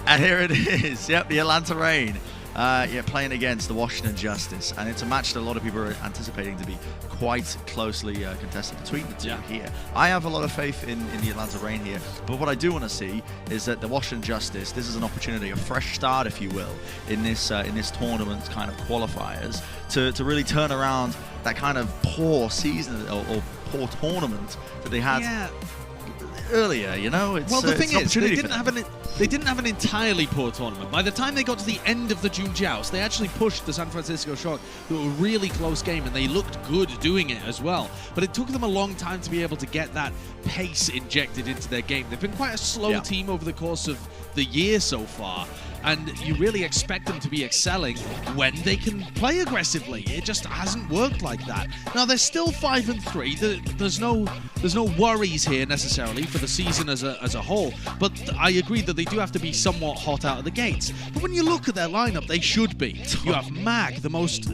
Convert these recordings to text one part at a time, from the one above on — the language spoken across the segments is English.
And here it is. Yep, the Atlanta Reign. Playing against the Washington Justice, and it's a match that a lot of people are anticipating to be quite closely contested between the two here. I have a lot of faith in the Atlanta Reign here, but what I do want to see is that the Washington Justice, this is an opportunity, a fresh start, if you will, in this tournament kind of qualifiers, to really turn around that kind of poor season or poor tournament that they had earlier. You know, well, the thing is, they didn't have an entirely poor tournament. By the time they got to the end of the June Joust, they actually pushed the San Francisco Shock to a really close game, and they looked good doing it as well. But it took them a long time to be able to get that pace injected into their game. They've been quite a slow team over the course of the year so far, and you really expect them to be excelling when they can play aggressively. It just hasn't worked like that. Now they're still 5-3. There's no worries here necessarily for the season as a whole, but I agree that they do have to be somewhat hot out of the gates. But when you look at their lineup, they should be. You have Mag, the most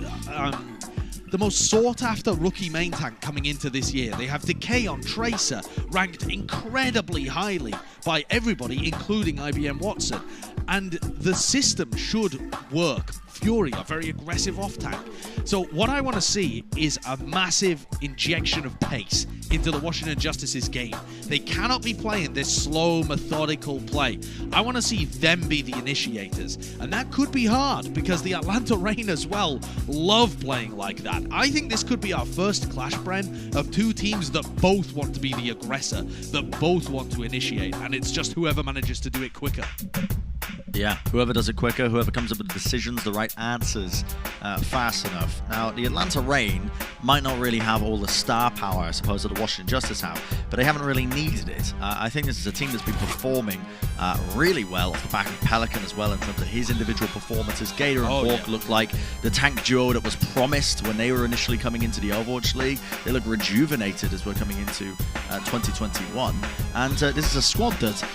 sought-after rookie main tank coming into this year. They have Decay on Tracer, ranked incredibly highly by everybody, including IBM Watson. And the system should work. Fury, a very aggressive off-tank. So what I want to see is a massive injection of pace into the Washington Justice's game. They cannot be playing this slow, methodical play. I want to see them be the initiators. And that could be hard, because the Atlanta Reign as well love playing like that. I think this could be our first clash, Bren, of two teams that both want to be the aggressor, that both want to initiate, and it's just whoever manages to do it quicker. Yeah, whoever does it quicker, whoever comes up with the decisions, the right answers fast enough. Now, the Atlanta Reign might not really have all the star power, I suppose, that the Washington Justice have, but they haven't really needed it. I think this is a team that's been performing really well off the back of Pelican as well in terms of his individual performances. Gator and Hawk look like the tank duo that was promised when they were initially coming into the Overwatch League. They look rejuvenated as we're coming into 2021. And this is a squad that,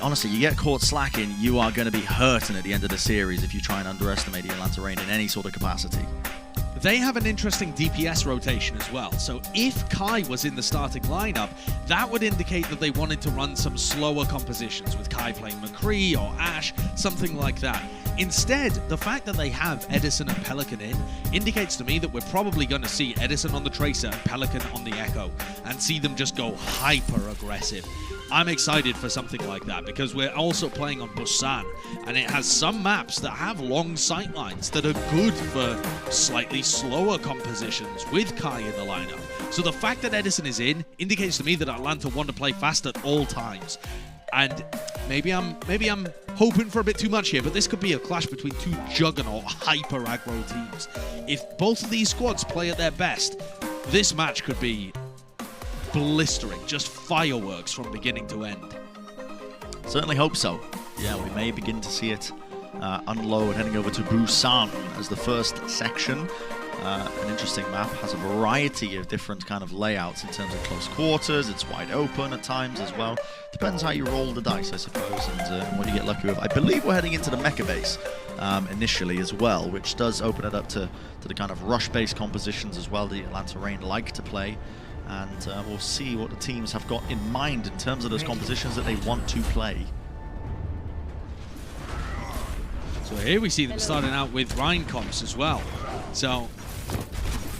honestly, you get caught slacking, you are going to be hurting at the end of the series if you try and underestimate the Atlanta Reign in any sort of capacity. They have an interesting DPS rotation as well, so if Kai was in the starting lineup, that would indicate that they wanted to run some slower compositions, with Kai playing McCree or Ash, something like that. Instead, the fact that they have Edison and Pelican in indicates to me that we're probably going to see Edison on the Tracer and Pelican on the Echo, and see them just go hyper-aggressive. I'm excited for something like that, because we're also playing on Busan, and it has some maps that have long sightlines that are good for slightly slower compositions with Kai in the lineup. So the fact that Edison is in indicates to me that Atlanta want to play fast at all times. And maybe I'm hoping for a bit too much here, but this could be a clash between two juggernaut hyper aggro teams. If both of these squads play at their best, this match could be blistering, just fireworks from beginning to end. Certainly hope so. Yeah, we may begin to see it unload, heading over to Busan as the first section. An interesting map, has a variety of different kind of layouts in terms of close quarters. It's wide open at times as well. Depends how you roll the dice, I suppose, and what you get lucky with. I believe we're heading into the mecha base initially as well, which does open it up to the kind of rush-based compositions as well the Atlanta Reign like to play. And we'll see what the teams have got in mind in terms of those compositions that they want to play. So here we see them starting out with Rhine comps as well. So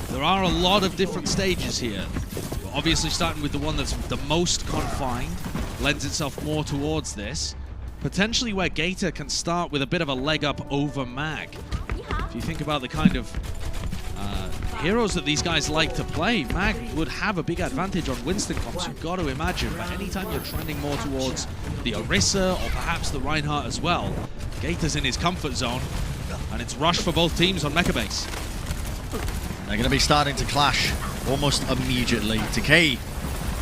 there are a lot of different stages here. We're obviously starting with the one that's the most confined, lends itself more towards this. Potentially where Gator can start with a bit of a leg up over Mag. If you think about the kind of heroes that these guys like to play, Mag would have a big advantage on Winston comps, you've got to imagine, but anytime you're trending more towards the Orisa or perhaps the Reinhardt as well, Gator's in his comfort zone, and it's rush for both teams on Mecha Base. They're going to be starting to clash almost immediately. Decay, you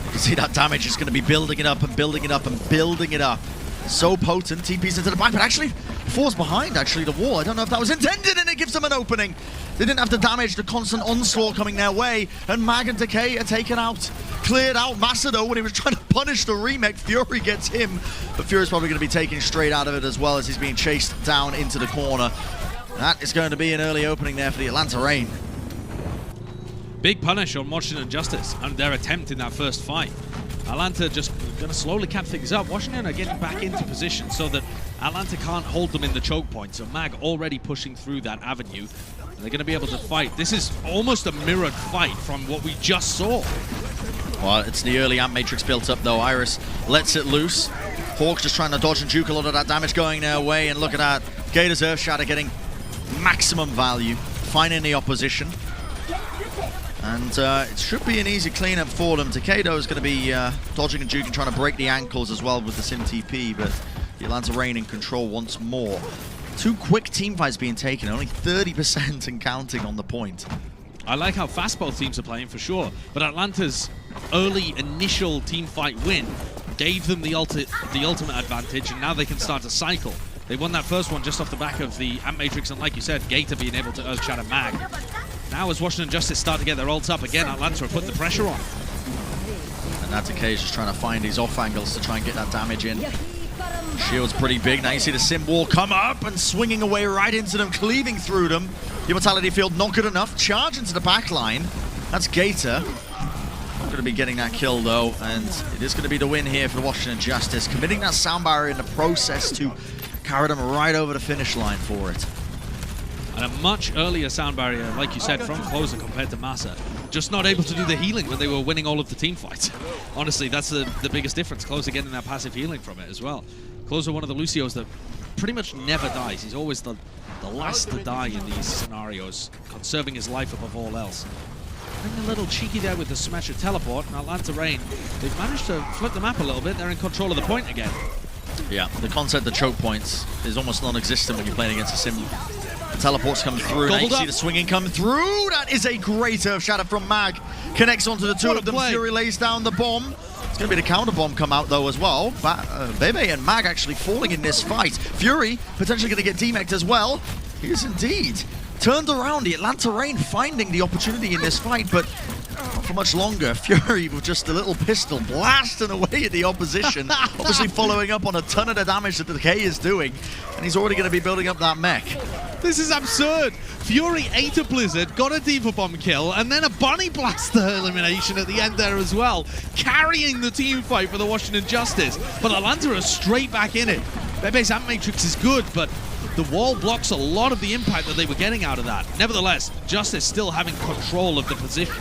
can see that damage is going to be building it up and building it up and building it up. So potent, TP's into the back, but actually falls behind the wall. I don't know if that was intended, and it gives them an opening. They didn't have to damage the constant onslaught coming their way, and Mag and Decay are taken out. Cleared out Macedo when he was trying to punish the remake. Fury gets him, but Fury's probably going to be taken straight out of it as well as he's being chased down into the corner. That is going to be an early opening there for the Atlanta Reign. Big punish on Washington Justice and their attempt in that first fight. Atlanta just going to slowly cap things up. Washington are getting back into position so that Atlanta can't hold them in the choke point, so Mag already pushing through that avenue. And they're going to be able to fight. This is almost a mirrored fight from what we just saw. Well, it's the early Amp Matrix built up, though. Iris lets it loose. Hawk just trying to dodge and juke a lot of that damage going their way. And look at that. Gator's Earth Shatter getting maximum value, finding the opposition. And it should be an easy cleanup for them. Takeda is going to be dodging and juking, trying to break the ankles as well with the Sim TP, but the Atlanta Reign in control once more. 2 quick team fights being taken, only 30% and counting on the point. I like how fast both teams are playing for sure, but Atlanta's early initial team fight win gave them the ultimate advantage, and now they can start to cycle. They won that first one just off the back of the Amp Matrix, and like you said, Gator being able to Earth Shatter Mag. Now as Washington Justice start to get their ults up again, Atlanta have put the pressure on. And Natake is just trying to find these off angles to try and get that damage in. Shield's pretty big. Now you see the Sim wall come up and swinging away right into them, cleaving through them. The Immortality Field not good enough. Charge into the back line. That's Gator. Not going to be getting that kill though, and it is going to be the win here for the Washington Justice, committing that sound barrier in the process to carry them right over the finish line for it. And a much earlier sound barrier, like you said, from Closer compared to Massa. Just not able to do the healing when they were winning all of the team fights. Honestly, that's the biggest difference. Closer getting that passive healing from it as well. Closer, one of the Lucios that pretty much never dies. He's always the last to die in these scenarios, conserving his life above all else. Being a little cheeky there with the Symmetric Teleport, and Atlanta Reign, they've managed to flip the map a little bit. They're in control of the point again. Yeah, the concept of choke points is almost non-existent when you're playing against a Sim. The teleports come through. Now you see the swinging come through. That is a great Earth Shatter from Mag. Connects onto the two of them. Fury lays down the bomb. It's going to be the counter bomb come out though as well. Bebe and Mag actually falling in this fight. Fury potentially going to get demeched as well. He is indeed turned around. The Atlanta Reign finding the opportunity in this fight, but not for much longer. Fury with just a little pistol blasting away at the opposition. Obviously following up on a ton of the damage that the K is doing. And he's already going to be building up that mech. This is absurd. Fury ate a Blizzard, got a Diva Bomb kill, and then a Bunny Blaster elimination at the end there as well, carrying the team fight for the Washington Justice. But Atlanta are straight back in it. Bebe's Amp Matrix is good, but the wall blocks a lot of the impact that they were getting out of that. Nevertheless, Justice still having control of the positioning.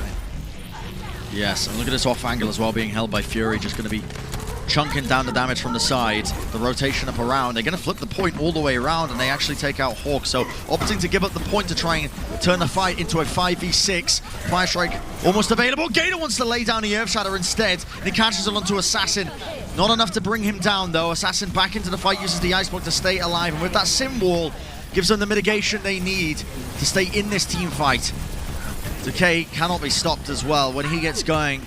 Yes, and look at this off angle as well, being held by Fury, just going to be chunking down the damage from the side, the rotation up around. They're going to flip the point all the way around, and they actually take out Hawk. So opting to give up the point to try and turn the fight into a 5v6. Fire Strike almost available. Gator wants to lay down the Earth Shatter instead, and he catches it onto Assassin. Not enough to bring him down though. Assassin back into the fight, uses the Ice Block to stay alive, and with that Sim Wall, gives them the mitigation they need to stay in this team fight. Decay cannot be stopped as well when he gets going.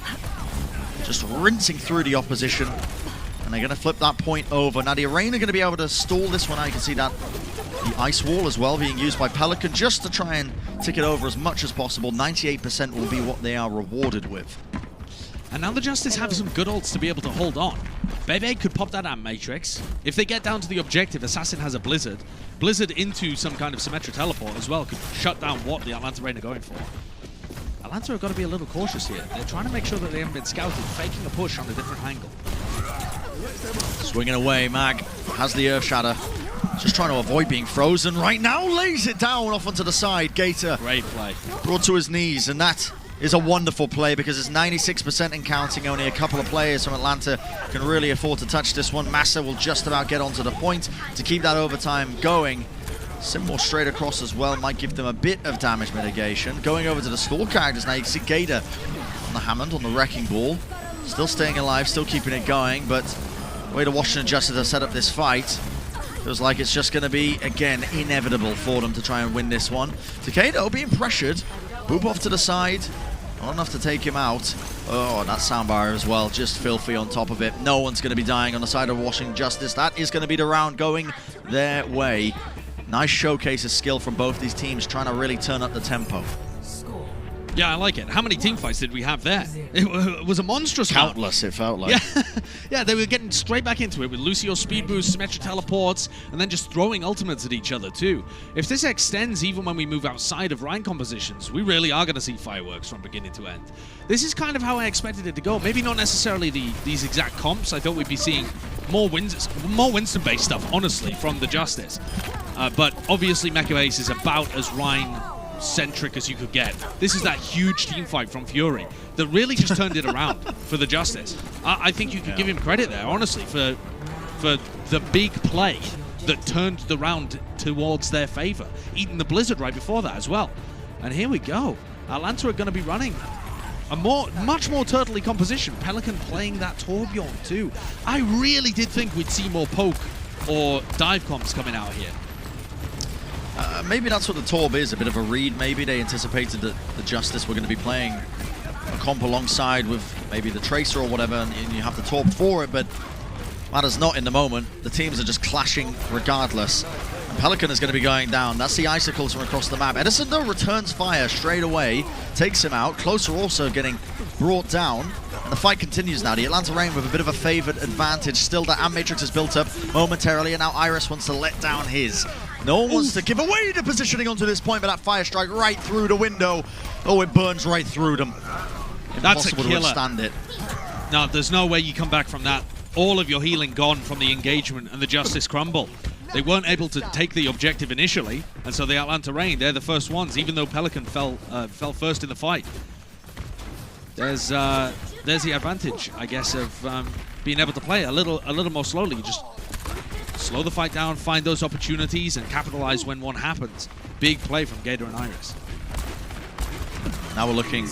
Just rinsing through the opposition. And they're going to flip that point over. Now the Arena are going to be able to stall this one out. You can see that the Ice Wall as well being used by Pelican just to try and tick it over as much as possible. 98% will be what they are rewarded with. And now the Justice have some good ults to be able to hold on. Bebe could pop that Amp Matrix. If they get down to the objective, Assassin has a Blizzard. Blizzard into some kind of Symmetric Teleport as well could shut down what the Atlanta Reign are going for. Atlanta have got to be a little cautious here. They're trying to make sure that they haven't been scouted, faking a push on a different angle. Swinging away, Mag has the Earth Shatter. Just trying to avoid being frozen right now. Lays it down off onto the side. Gator. Great play. Brought to his knees, and that is a wonderful play because it's 96% and counting. Only a couple of players from Atlanta can really afford to touch this one. Massa will just about get onto the point to keep that overtime going. Symbol straight across as well might give them a bit of damage mitigation. Going over to the stall characters now, you can see Gator on the Hammond, on the Wrecking Ball. Still staying alive, still keeping it going, but the way the Washington Justice have set up this fight, feels like it's just going to be, again, inevitable for them to try and win this one. Takeda being pressured. Boop off to the side. Not enough to take him out. Oh, that soundbar as well, just filthy on top of it. No one's going to be dying on the side of Washington Justice. That is going to be the round going their way. Nice showcase of skill from both these teams, trying to really turn up the tempo. Yeah, I like it. How many team fights did we have there? It was a monstrous Countless, it felt like. Yeah. Yeah, they were getting straight back into it with Lucio speed boosts, Symmetric Teleports, and then just throwing ultimates at each other too. If this extends even when we move outside of Rhine compositions, we really are going to see fireworks from beginning to end. This is kind of how I expected it to go. Maybe not necessarily these exact comps. I thought we'd be seeing more Winston-based stuff, honestly, from the Justice. But obviously, Mecha Ace is about as Rhine-centric as you could get. This is that huge team fight from Fury that really just turned it around for the Justice. I think you could give him credit there, honestly, for the big play that turned the round towards their favor. Eating the Blizzard right before that as well. And here we go. Atlanta are going to be running a much more turtley composition. Pelican playing that Torbjorn too. I really did think we'd see more poke or dive comps coming out here. Maybe that's what the Torb is, a bit of a read. Maybe they anticipated that the Justice were going to be playing a comp alongside with maybe the Tracer or whatever, and you have the Torb for it, but matters not in the moment. The teams are just clashing regardless. And Pelican is going to be going down. That's the Icicles from across the map. Edison, though, returns fire straight away, takes him out. Closer also getting brought down. And the fight continues now. The Atlanta Reign with a bit of a favored advantage. Still, the Matrix is built up momentarily, and now Iris wants to let down his. No one wants to give away the positioning onto this point, but that fire strike right through the window. Oh, it burns right through them. That's a Impossible killer. to withstand it. No, there's no way you come back from that. All of your healing gone from the engagement, and the Justice crumble. They weren't able to take the objective initially, and so the Atlanta Reign, they're the first ones, even though Pelican fell first in the fight. There's the advantage, I guess, of being able to play a little more slowly. You just slow the fight down, find those opportunities, and capitalize when one happens. Big play from Gator and Iris. Now we're looking,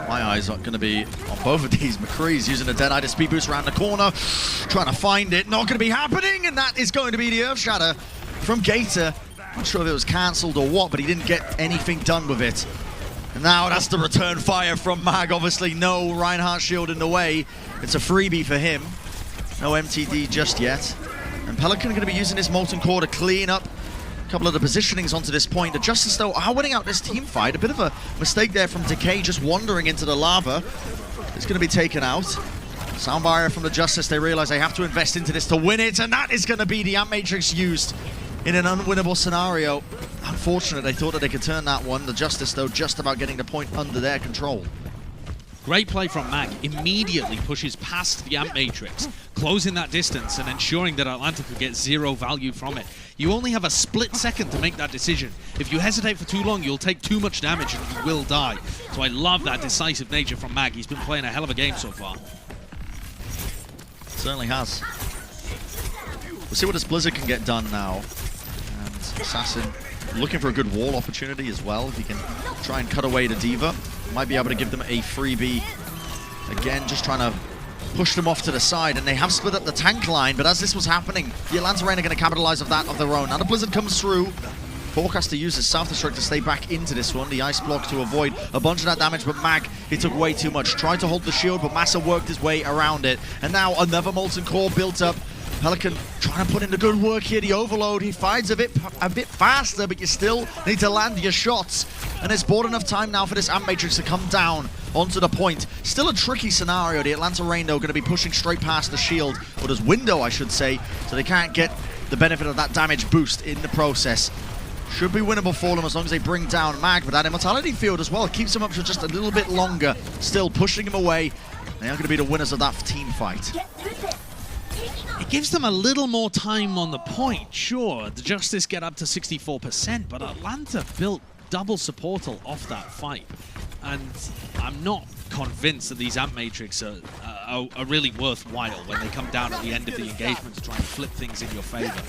my eyes are going to be on both of these. McCree's using the Deadeye to speed boost around the corner, trying to find it. Not going to be happening, and that is going to be the Earth Shatter from Gator. Not sure if it was cancelled or what, but he didn't get anything done with it. And now that's the return fire from Mag. Obviously, no Reinhardt shield in the way. It's a freebie for him. No MTD just yet. And Pelican are going to be using his Molten Core to clean up a couple of the positionings onto this point. The Justice, though, are winning out this team fight. A bit of a mistake there from Decay, just wandering into the lava. It's going to be taken out. Sound barrier from the Justice. They realize they have to invest into this to win it, and that is going to be the Amp Matrix used in an unwinnable scenario. Unfortunate, they thought that they could turn that one. The Justice, though, just about getting the point under their control. Great play from Mag. Immediately pushes past the Amp Matrix, closing that distance and ensuring that Atlanta could get zero value from it. You only have a split second to make that decision. If you hesitate for too long, you'll take too much damage and you will die. So I love that decisive nature from Mag. He's been playing a hell of a game so far. Certainly has. We'll see what this Blizzard can get done now. And Assassin looking for a good wall opportunity as well. If he can try and cut away the Diva, might be able to give them a freebie. Again, just trying to push them off to the side, and they have split up the tank line, but as this was happening, the Atlanta Reign are going to capitalize of that of their own. Now the Blizzard comes through. Forecaster uses Self-Destruct to stay back into this one. The Ice Block to avoid a bunch of that damage, but Mag, he took way too much. Tried to hold the shield, but Massa worked his way around it. And now another Molten Core built up. Pelican trying to put in the good work here. The Overload, he fires a bit faster, but you still need to land your shots. And it's bought enough time now for this Amp Matrix to come down onto the point. Still a tricky scenario. The Atlanta Reign, though, going to be pushing straight past the shield, or this window, I should say, so they can't get the benefit of that damage boost in the process. Should be winnable for them as long as they bring down Mag, but that Immortality Field as well keeps them up for just a little bit longer, still pushing him away. They are going to be the winners of that team fight. It gives them a little more time on the point, sure. The Justice get up to 64%, but Atlanta built double supportal off that fight. And I'm not convinced that these Amp Matrix are really worthwhile when they come down at the end of the engagement to try and flip things in your favor.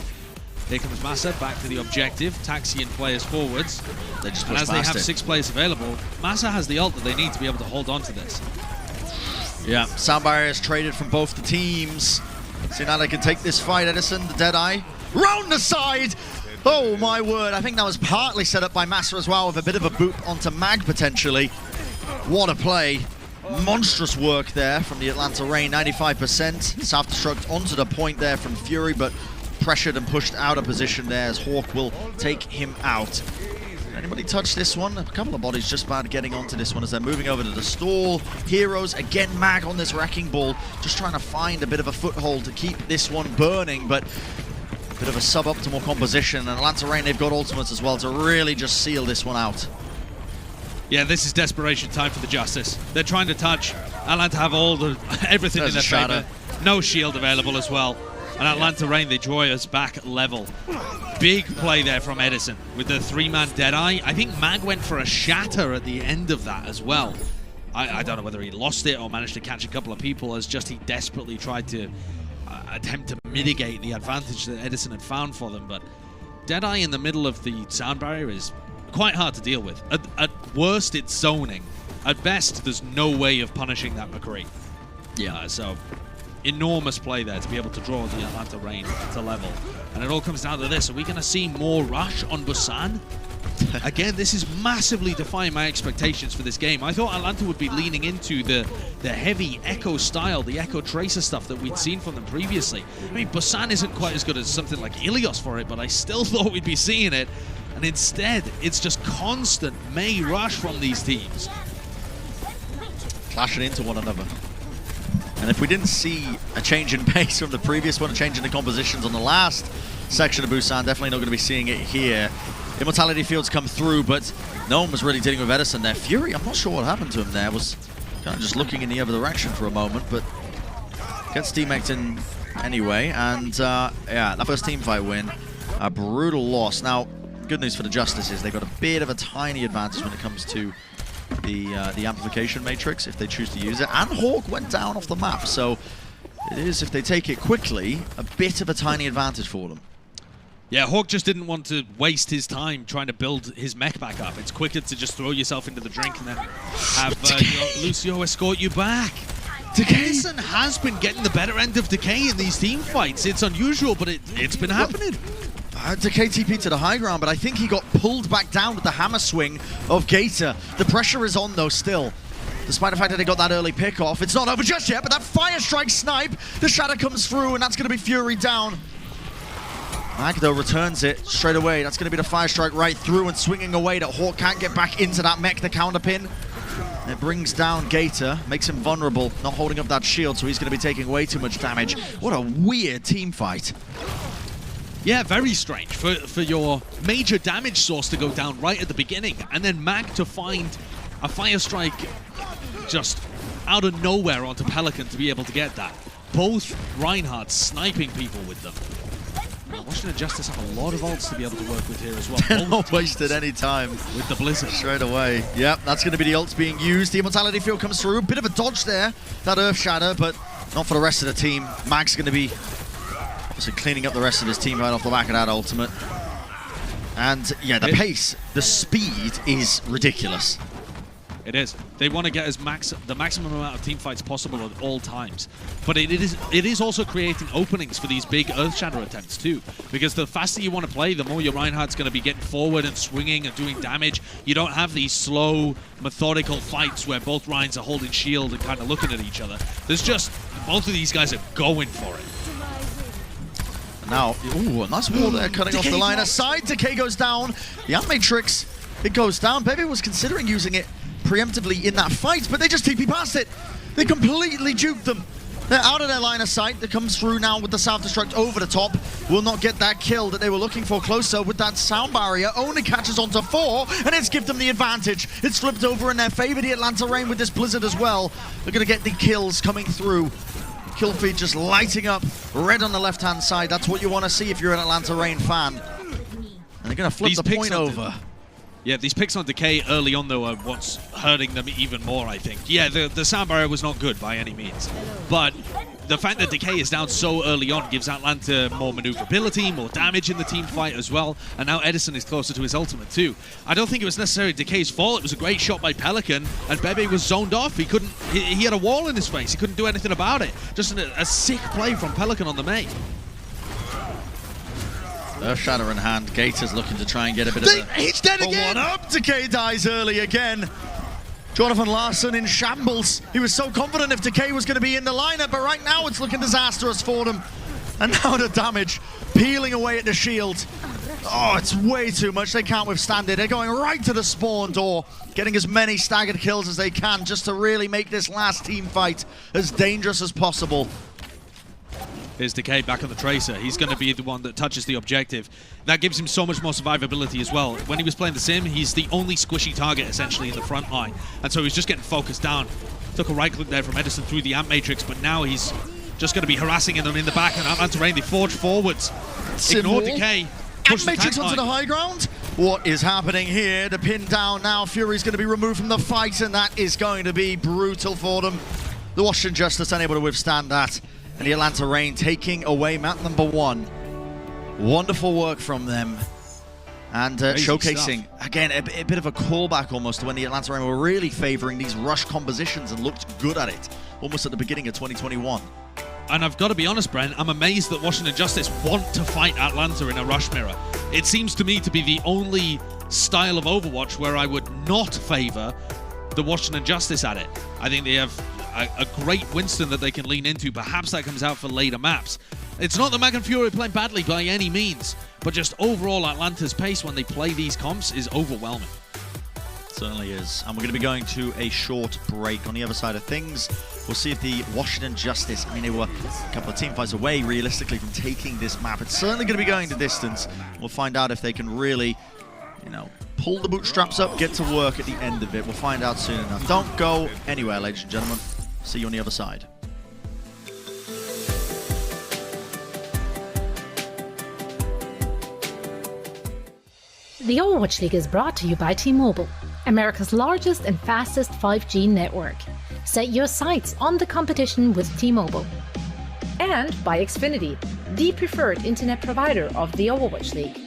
Here comes Massa back to the objective, taxiing players forwards. They just and as they have 6 players available, Massa has the ult that they need to be able to hold on to this. Yeah, sound barriers traded from both the teams. See, now they can take this fight. Edison, the Deadeye, round the side. Oh my word, I think that was partly set up by Massa as well, with a bit of a boop onto Mag potentially. What a play. Monstrous work there from the Atlanta Reign, 95%. Self-destruct onto the point there from Fury, but pressured and pushed out of position there as Hawk will take him out. Anybody touch this one? A couple of bodies just about getting onto this one as they're moving over to the stall. Heroes, again, Mag on this wrecking ball, just trying to find a bit of a foothold to keep this one burning, but a bit of a suboptimal composition. And Atlanta Reign, they've got ultimates as well to really just seal this one out. Yeah, this is desperation time for the Justice. They're trying to touch. Atlanta have all the everything in their favor. No shield available as well. And Atlanta Reign, they draw us back level. Big play there from Edison with the 3-man Deadeye. I think Mag went for a shatter at the end of that as well. I don't know whether he lost it or managed to catch a couple of people as just he desperately tried to attempt to mitigate the advantage that Edison had found for them. But Deadeye in the middle of the sound barrier is quite hard to deal with. At worst, it's zoning. At best, there's no way of punishing that McCree. Yeah, so enormous play there to be able to draw the Atlanta Reign to level. And it all comes down to this. Are we going to see more rush on Busan? Again, this is massively defying my expectations for this game. I thought Atlanta would be leaning into the heavy Echo style, the Echo Tracer stuff that we'd seen from them previously. I mean, Busan isn't quite as good as something like Ilios for it, but I still thought we'd be seeing it. And instead, it's just constant May rush from these teams. Clashing into one another. And if we didn't see a change in pace from the previous one, a change in the compositions on the last section of Busan, definitely not going to be seeing it here. Immortality fields come through, but no one was really dealing with Edison there. Fury, I'm not sure what happened to him there. Was kind of just looking in the other direction for a moment, but gets teammates in anyway. And yeah, that first team fight win, a brutal loss. Now, good news for the Justices, they've got a bit of a tiny advantage when it comes to the amplification matrix if they choose to use it. And Hawk went down off the map, so it is, if they take it quickly, a bit of a tiny advantage for them. Yeah, Hawk just didn't want to waste his time trying to build his mech back up. It's quicker to just throw yourself into the drink and then have Lucio escort you back. Edison has been getting the better end of Decay in these team fights. It's unusual, but it's been happening. Decay TP to the high ground, but I think he got pulled back down with the hammer swing of Gator. The pressure is on, though, still. Despite the fact that they got that early pick off. It's not over just yet, but that Fire Strike snipe, the Shatter comes through, and that's going to be Fury down. Mag, though, returns it straight away. That's going to be the Fire Strike right through and swinging away that Hawk can't get back into that mech, the counter pin. It brings down Gator, makes him vulnerable, not holding up that shield, so he's going to be taking way too much damage. What a weird team fight. Yeah, very strange for your major damage source to go down right at the beginning, and then Mag to find a Fire Strike just out of nowhere onto Pelican to be able to get that. Both Reinhardt sniping people with them. Washington Justice have a lot of ults to be able to work with here as well. They're not wasted any time with the Blizzard. Straight away. Yep, that's going to be the ults being used. The Immortality field comes through. Bit of a dodge there, that Earth Shatter, but not for the rest of the team. Mag's going to be obviously cleaning up the rest of his team right off the back of that ultimate. And yeah, the pace, the speed is ridiculous. It is. They want to get the maximum amount of team fights possible at all times. But it is also creating openings for these big Earth Shatter attempts too. Because the faster you want to play, the more your Reinhardt's going to be getting forward and swinging and doing damage. You don't have these slow, methodical fights where both Reins are holding shield and kind of looking at each other. There's just, both of these guys are going for it. Now, ooh, a nice wall there, cutting off the line aside. Decay goes down. The Ant Matrix, it goes down. Bebe was considering using it preemptively in that fight, but they just TP past it. They completely juked them. They're out of their line of sight. That comes through now with the self-destruct over the top. Will not get that kill that they were looking for. Closer with that sound barrier. Only catches onto 4, and it's give them the advantage. It's flipped over in their favor. The Atlanta Reign with this Blizzard as well. They're going to get the kills coming through. Kill feed just lighting up red on the left-hand side. That's what you want to see if you're an Atlanta Reign fan. And they're going to flip the point over. Yeah, these picks on Decay early on, though, are what's hurting them even more, I think. Yeah, the sound barrier was not good by any means. But the fact that Decay is down so early on gives Atlanta more maneuverability, more damage in the team fight as well. And now Edison is closer to his ultimate, too. I don't think it was necessarily Decay's fault. It was a great shot by Pelican, and Bebe was zoned off. He couldn't. He had a wall in his face. He couldn't do anything about it. Just a sick play from Pelican on the May. Earth Shatter in hand. Gator's looking to try and get a bit of a... He's dead again! One up. Decay dies early again. Jonathan Larson in shambles. He was so confident if Decay was going to be in the lineup, but right now it's looking disastrous for them. And now the damage, peeling away at the shield. Oh, it's way too much. They can't withstand it. They're going right to the spawn door, getting as many staggered kills as they can just to really make this last team fight as dangerous as possible. Here's Decay back on the Tracer. He's going to be the one that touches the objective. That gives him so much more survivability as well. When he was playing the Sim, he's the only squishy target essentially in the front line. And so he's just getting focused down. Took a right click there from Edison through the Ant Matrix, but now he's just going to be harassing them in the back, and Atlanta Reign, they forge forwards. Ignore decay. Push the Matrix tank onto the line. high ground. What is happening here? The pin down now. Fury's going to be removed from the fight, and that is going to be brutal for them. The Washington Justice unable to withstand that, and the Atlanta Reign taking away map number 1. Wonderful work from them. And showcasing, again, a bit of a callback almost to when the Atlanta Reign were really favoring these rush compositions and looked good at it, almost at the beginning of 2021. And I've got to be honest, Brent, I'm amazed that Washington Justice want to fight Atlanta in a rush mirror. It seems to me to be the only style of Overwatch where I would not favor the Washington Justice at it. I think they have a great Winston that they can lean into. Perhaps that comes out for later maps. It's not that Mag and Fury play badly by any means, but just overall Atlanta's pace when they play these comps is overwhelming. Certainly is. And we're going to be going to a short break. On the other side of things, we'll see if the Washington Justice, I mean, they were a couple of team fights away realistically from taking this map. It's certainly going to be going the distance. We'll find out if they can really, you know, pull the bootstraps up, get to work at the end of it. We'll find out soon enough. Don't go anywhere, ladies and gentlemen. See you on the other side. The Overwatch League is brought to you by T-Mobile, America's largest and fastest 5G network. Set your sights on the competition with T-Mobile. And by Xfinity, the preferred internet provider of the Overwatch League.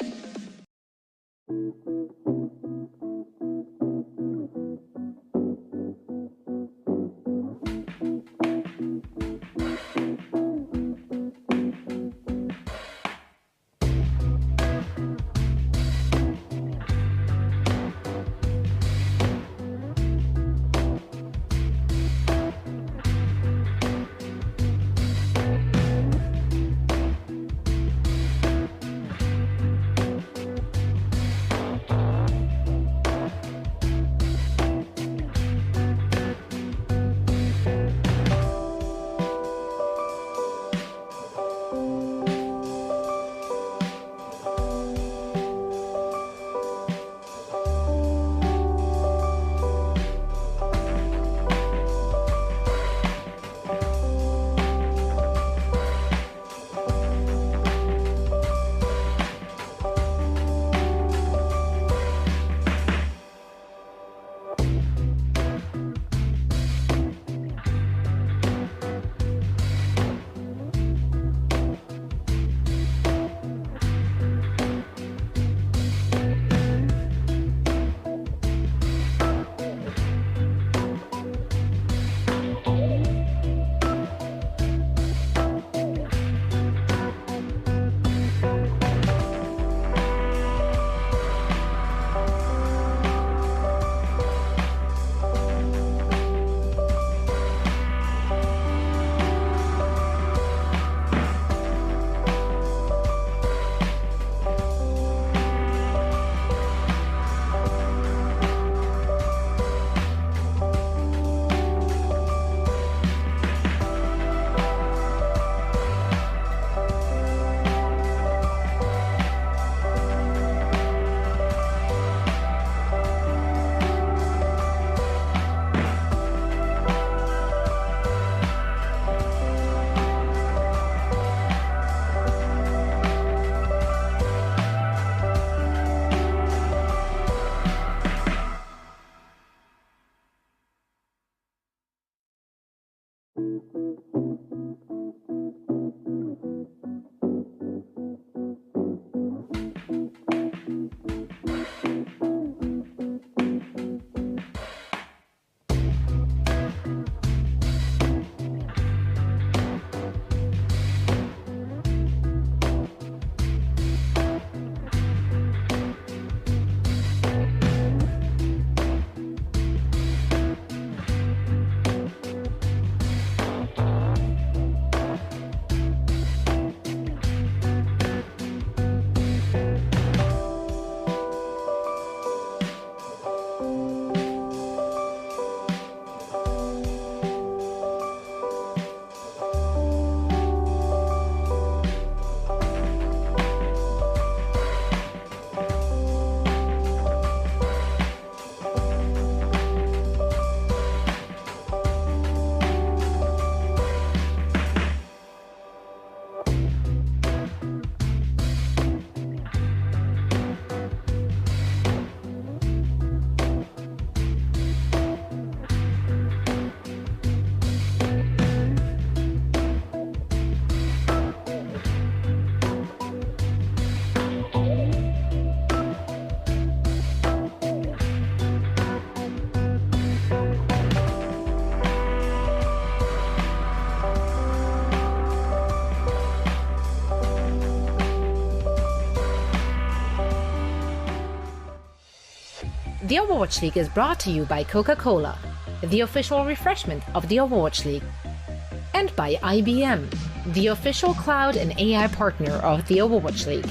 The Overwatch League is brought to you by Coca-Cola, the official refreshment of the Overwatch League, and by IBM, the official cloud and AI partner of the Overwatch League.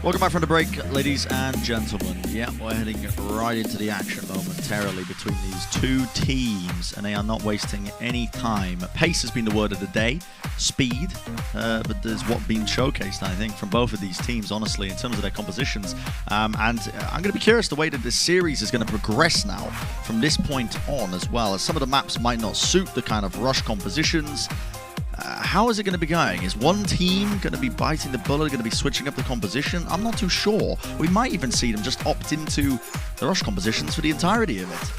Welcome back from the break, ladies and gentlemen. Yeah, we're heading right into the action momentarily between these two teams, and they are not wasting any time. Pace has been the word of the day, speed, but there's what been showcased, I think, from both of these teams, honestly, in terms of their compositions. And I'm going to be curious the way that this series is going to progress now from this point on as well, as some of the maps might not suit the kind of rush compositions. How is it going to be going? Is one team going to be biting the bullet, going to be switching up the composition? I'm not too sure. We might even see them just opt into the rush compositions for the entirety of it.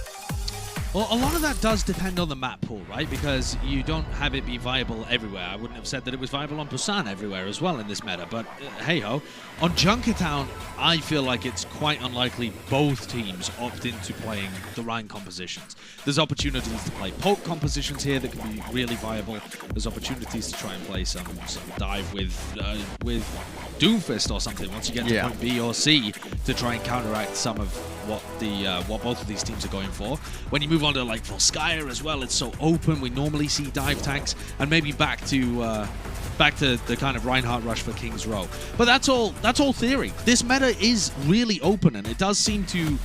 Well, a lot of that does depend on the map pool, right? Because you don't have it be viable everywhere. I wouldn't have said that it was viable on Busan everywhere as well in this meta, but hey-ho. On Junkertown, I feel like it's quite unlikely both teams opt into playing the Rhine compositions. There's opportunities to play poke compositions here that can be really viable. There's opportunities to try and play some dive with Doomfist or something once you get to point B or C to try and counteract some of what both of these teams are going for. When you move on to like Volskaya as well, it's so open. We normally see dive tanks, and maybe back to the kind of Reinhardt rush for King's Row. But that's all theory. This meta is really open, and it does seem to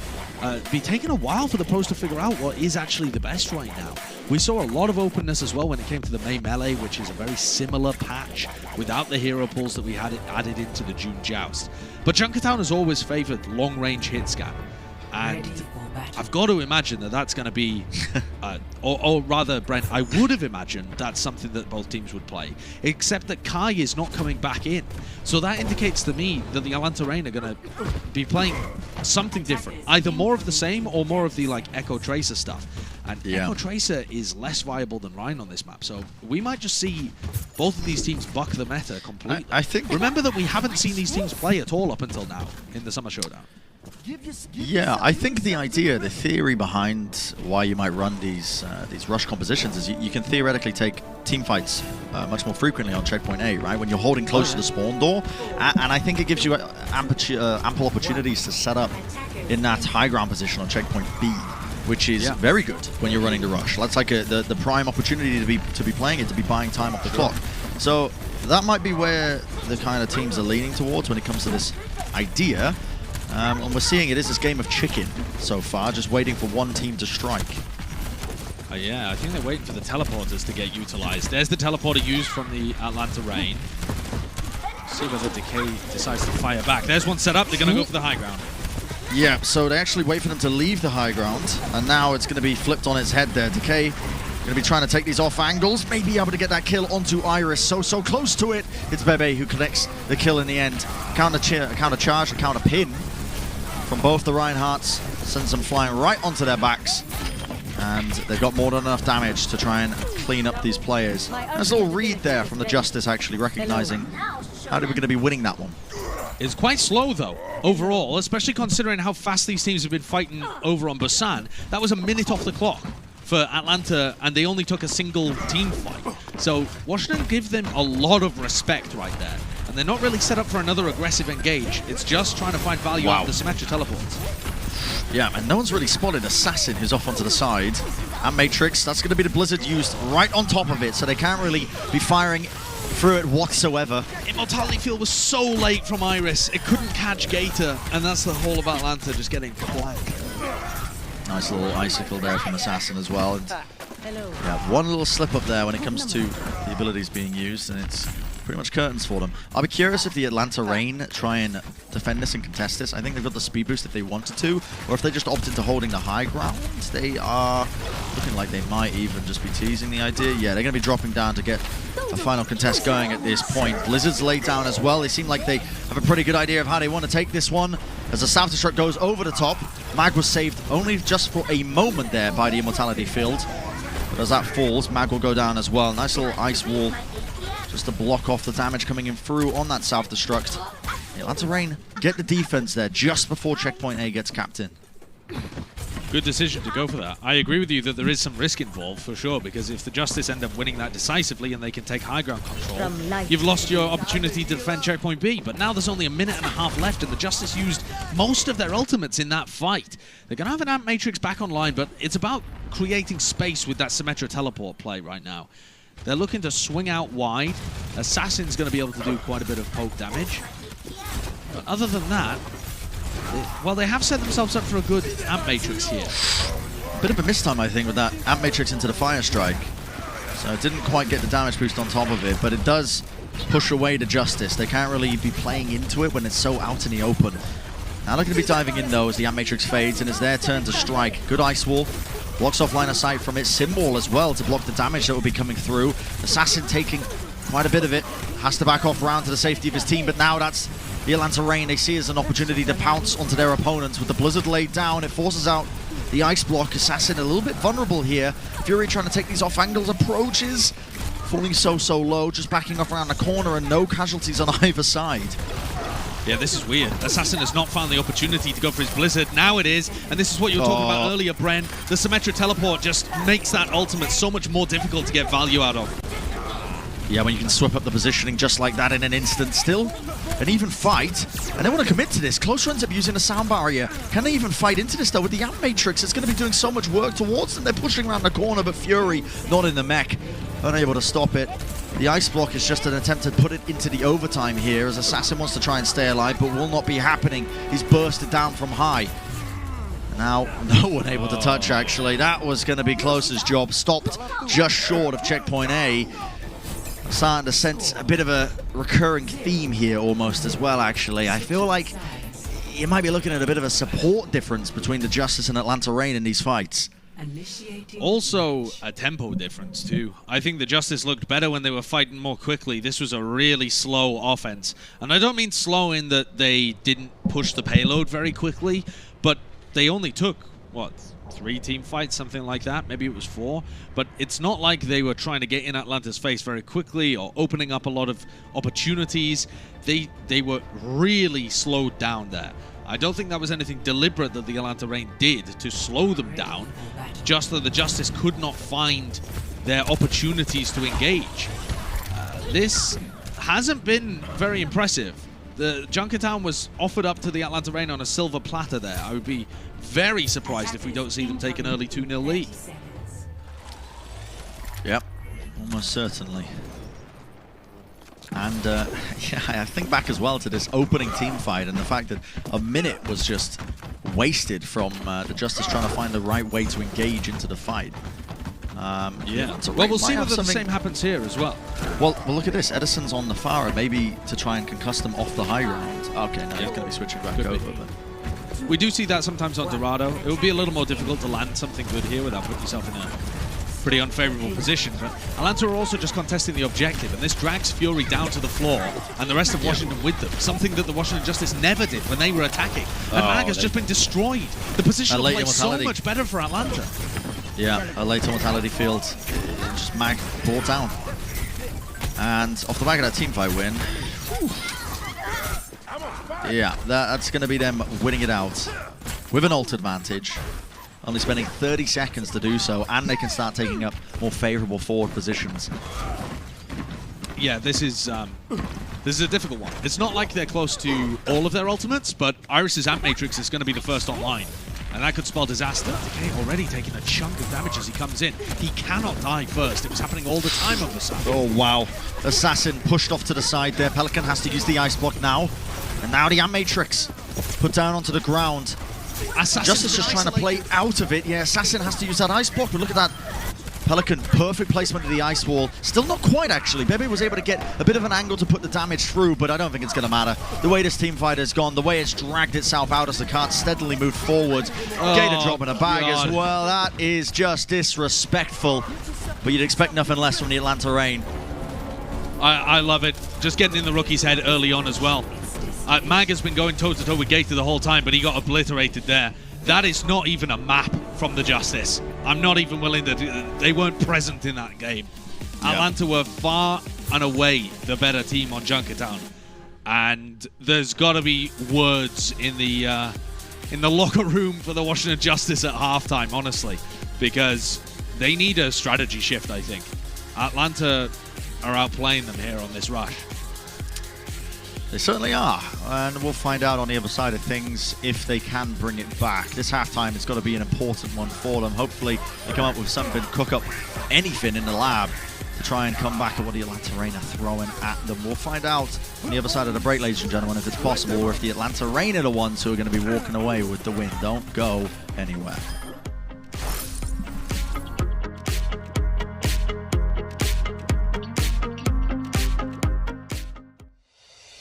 be taking a while for the pros to figure out what is actually the best right now. We saw a lot of openness as well when it came to the May Melee, which is a very similar patch without the hero pools that we had added into the June Joust. But Junkertown has always favored long-range hit scan. And I've got to imagine that that's going to be, or rather, Brent, I would have imagined that's something that both teams would play, except that Kai is not coming back in. So that indicates to me that the Atlanta Reign are going to be playing something different, either more of the same or more of the like Echo Tracer stuff. And Echo Tracer is less viable than Rhine on this map, so we might just see both of these teams buck the meta completely. I think. Remember that we haven't seen these teams play at all up until now in the Summer Showdown. Yeah, I think the idea, the theory behind why you might run these rush compositions is you can theoretically take team fights much more frequently on checkpoint A, right? When you're holding close to the spawn door, and I think it gives you ample opportunities to set up in that high ground position on checkpoint B, which is very good when you're running the rush. That's like the prime opportunity to be playing it, to be buying time off the clock. So that might be where the kind of teams are leaning towards when it comes to this idea. And we're seeing it is this game of chicken so far, just waiting for one team to strike. Yeah, I think they're waiting for the teleporters to get utilized. There's the teleporter used from the Atlanta Reign. See whether Decay decides to fire back. There's one set up. They're going to go for the high ground. Yeah, so they actually wait for them to leave the high ground, and now it's going to be flipped on its head there. Decay going to be trying to take these off angles, maybe able to get that kill onto Iris. So close to it. It's Bebe who connects the kill in the end. Counter charge, or counter pin from both the Reinhardts, sends them flying right onto their backs, and they've got more than enough damage to try and clean up these players. There's a little read there from the Justice actually recognizing how we're going to be winning that one. It's quite slow though, overall, especially considering how fast these teams have been fighting over on Busan. That was a minute off the clock for Atlanta, and they only took a single team fight. So Washington give them a lot of respect right there. And they're not really set up for another aggressive engage. It's just trying to find value out of the Symmetra teleports. Yeah, and no one's really spotted Assassin, who's off onto the side. And Matrix, that's going to be the Blizzard used right on top of it, so they can't really be firing through it whatsoever. Immortality Field was so late from Iris, it couldn't catch Gator, and that's the whole of Atlanta just getting blank. Nice little icicle there from Assassin as well. And yeah, one little slip up there when it comes to the abilities being used, and it's Pretty much curtains for them. I'll be curious if the Atlanta Reign try and defend this and contest this. I think they've got the speed boost if they wanted to, or if they just opt into holding the high ground. They are looking like they might even just be teasing the idea. Yeah, they're going to be dropping down to get a final contest going at this point. Blizzard's laid down as well. They seem like they have a pretty good idea of how they want to take this one. As the self-destruct goes over the top, Mag was saved only just for a moment there by the Immortality Field. But as that falls, Mag will go down as well. Nice little ice wall just to block off the damage coming in through on that self-destruct. Atlanta Reign get the defense there just before checkpoint A gets capped in. Good decision to go for that. I agree with you that there is some risk involved for sure, because if the Justice end up winning that decisively and they can take high ground control, you've lost your opportunity to defend checkpoint B. But now there's only a minute and a half left and the Justice used most of their ultimates in that fight. They're going to have an Amp Matrix back online, but it's about creating space with that Symmetra teleport play right now. They're looking to swing out wide. Assassin's going to be able to do quite a bit of poke damage. But other than that, well, they have set themselves up for a good Amp Matrix here. Bit of a mistime, I think, with that Amp Matrix into the Fire Strike. So it didn't quite get the damage boost on top of it, but it does push away the Justice. They can't really be playing into it when it's so out in the open. Now they're going to be diving in, though, as the Amp Matrix fades, and it's their turn to strike. Good Ice Wall. Blocks off line of sight from its Symbol as well to block the damage that will be coming through. Assassin taking quite a bit of it. Has to back off round to the safety of his team, but now that's the Atlanta Reign. They see as an opportunity to pounce onto their opponents. With the Blizzard laid down, it forces out the Ice Block. Assassin a little bit vulnerable here. Fury trying to take these off angles, approaches. Falling so low, just backing off around the corner and no casualties on either side. Yeah, this is weird. Assassin has not found the opportunity to go for his Blizzard. Now it is, and this is what you were talking about earlier, Bren. The Symmetra teleport just makes that ultimate so much more difficult to get value out of. Yeah, when you can swap up the positioning just like that in an instant. Still an even fight, and they want to commit to this. Closer ends up using a sound barrier. Can they even fight into this, though? With the Amp Matrix, it's going to be doing so much work towards them. They're pushing around the corner, but Fury not in the mech, unable to stop it. The Ice Block is just an attempt to put it into the overtime here, as Assassin wants to try and stay alive, but will not be happening. He's bursted down from high. Now, no one able to touch, actually. That was going to be Close's job. Stopped just short of checkpoint A. Starting to sense a bit of a recurring theme here almost as well, actually. I feel like you might be looking at a bit of a support difference between the Justice and Atlanta Reign in these fights. Also a tempo difference too. I think the Justice looked better when they were fighting more quickly. This was a really slow offense. And I don't mean slow in that they didn't push the payload very quickly, but they only took, what, 3 team fights, something like that. Maybe it was 4. But it's not like they were trying to get in Atlanta's face very quickly or opening up a lot of opportunities. They were really slowed down there. I don't think that was anything deliberate that the Atlanta Reign did to slow them down, just that the Justice could not find their opportunities to engage. This hasn't been very impressive. The Junkertown was offered up to the Atlanta Reign on a silver platter there. I would be very surprised if we don't see them take an early 2-0 lead. Yep, almost certainly. And yeah, I think back as well to this opening team fight and the fact that a minute was just wasted from the Justice trying to find the right way to engage into the fight. Yeah, well, we'll see whether the same happens here as well. Well, look at this. Edison's on the Farah, maybe to try and concuss them off the high ground. Okay, now he's going to be switching back over. But we do see that sometimes on Dorado. It would be a little more difficult to land something good here without putting yourself in a pretty unfavorable position, but Atlanta are also just contesting the objective, and this drags Fury down to the floor and the rest of Washington with them, something that the Washington Justice never did when they were attacking. And Mag has just been destroyed. The position plays so much better for Atlanta. Yeah, a late Immortality field, just Mag brought down. And off the back of that teamfight win, yeah, that's going to be them winning it out with an ult advantage. Only spending 30 seconds to do so, and they can start taking up more favorable forward positions. Yeah, this is a difficult one. It's not like they're close to all of their ultimates, but Iris's Amp Matrix is going to be the first online, and that could spell disaster. Decay already taking a chunk of damage as he comes in. He cannot die first. It was happening all the time on the side. Oh, wow. Assassin pushed off to the side there. Pelican has to use the Ice Block now. And now the Amp Matrix put down onto the ground. Justice just trying to play out of it. Yeah, Assassin has to use that Ice Block, but look at that Pelican, perfect placement of the ice wall. Still not quite, actually. Bebe was able to get a bit of an angle to put the damage through, but I don't think it's going to matter. The way this team fight has gone, the way it's dragged itself out as the cart steadily moved forward. Gator dropping a bag as well. That is just disrespectful. But you'd expect nothing less from the Atlanta Reign. I love it. Just getting in the rookie's head early on as well. Mag has been going toe-to-toe with Gator the whole time, but he got obliterated there. That is not even a map from the Justice. I'm not even willing to do that. They weren't present in that game. Yeah. Atlanta were far and away the better team on Junkertown. And there's got to be words in the locker room for the Washington Justice at halftime, honestly, because they need a strategy shift, I think. Atlanta are outplaying them here on this rush. They certainly are, and we'll find out on the other side of things if they can bring it back. This halftime has got to be an important one for them. Hopefully they come up with something, cook up anything in the lab to try and come back at what the Atlanta Reign are throwing at them. We'll find out on the other side of the break, ladies and gentlemen, if it's possible, or if the Atlanta Reign are the ones who are going to be walking away with the win. Don't go anywhere.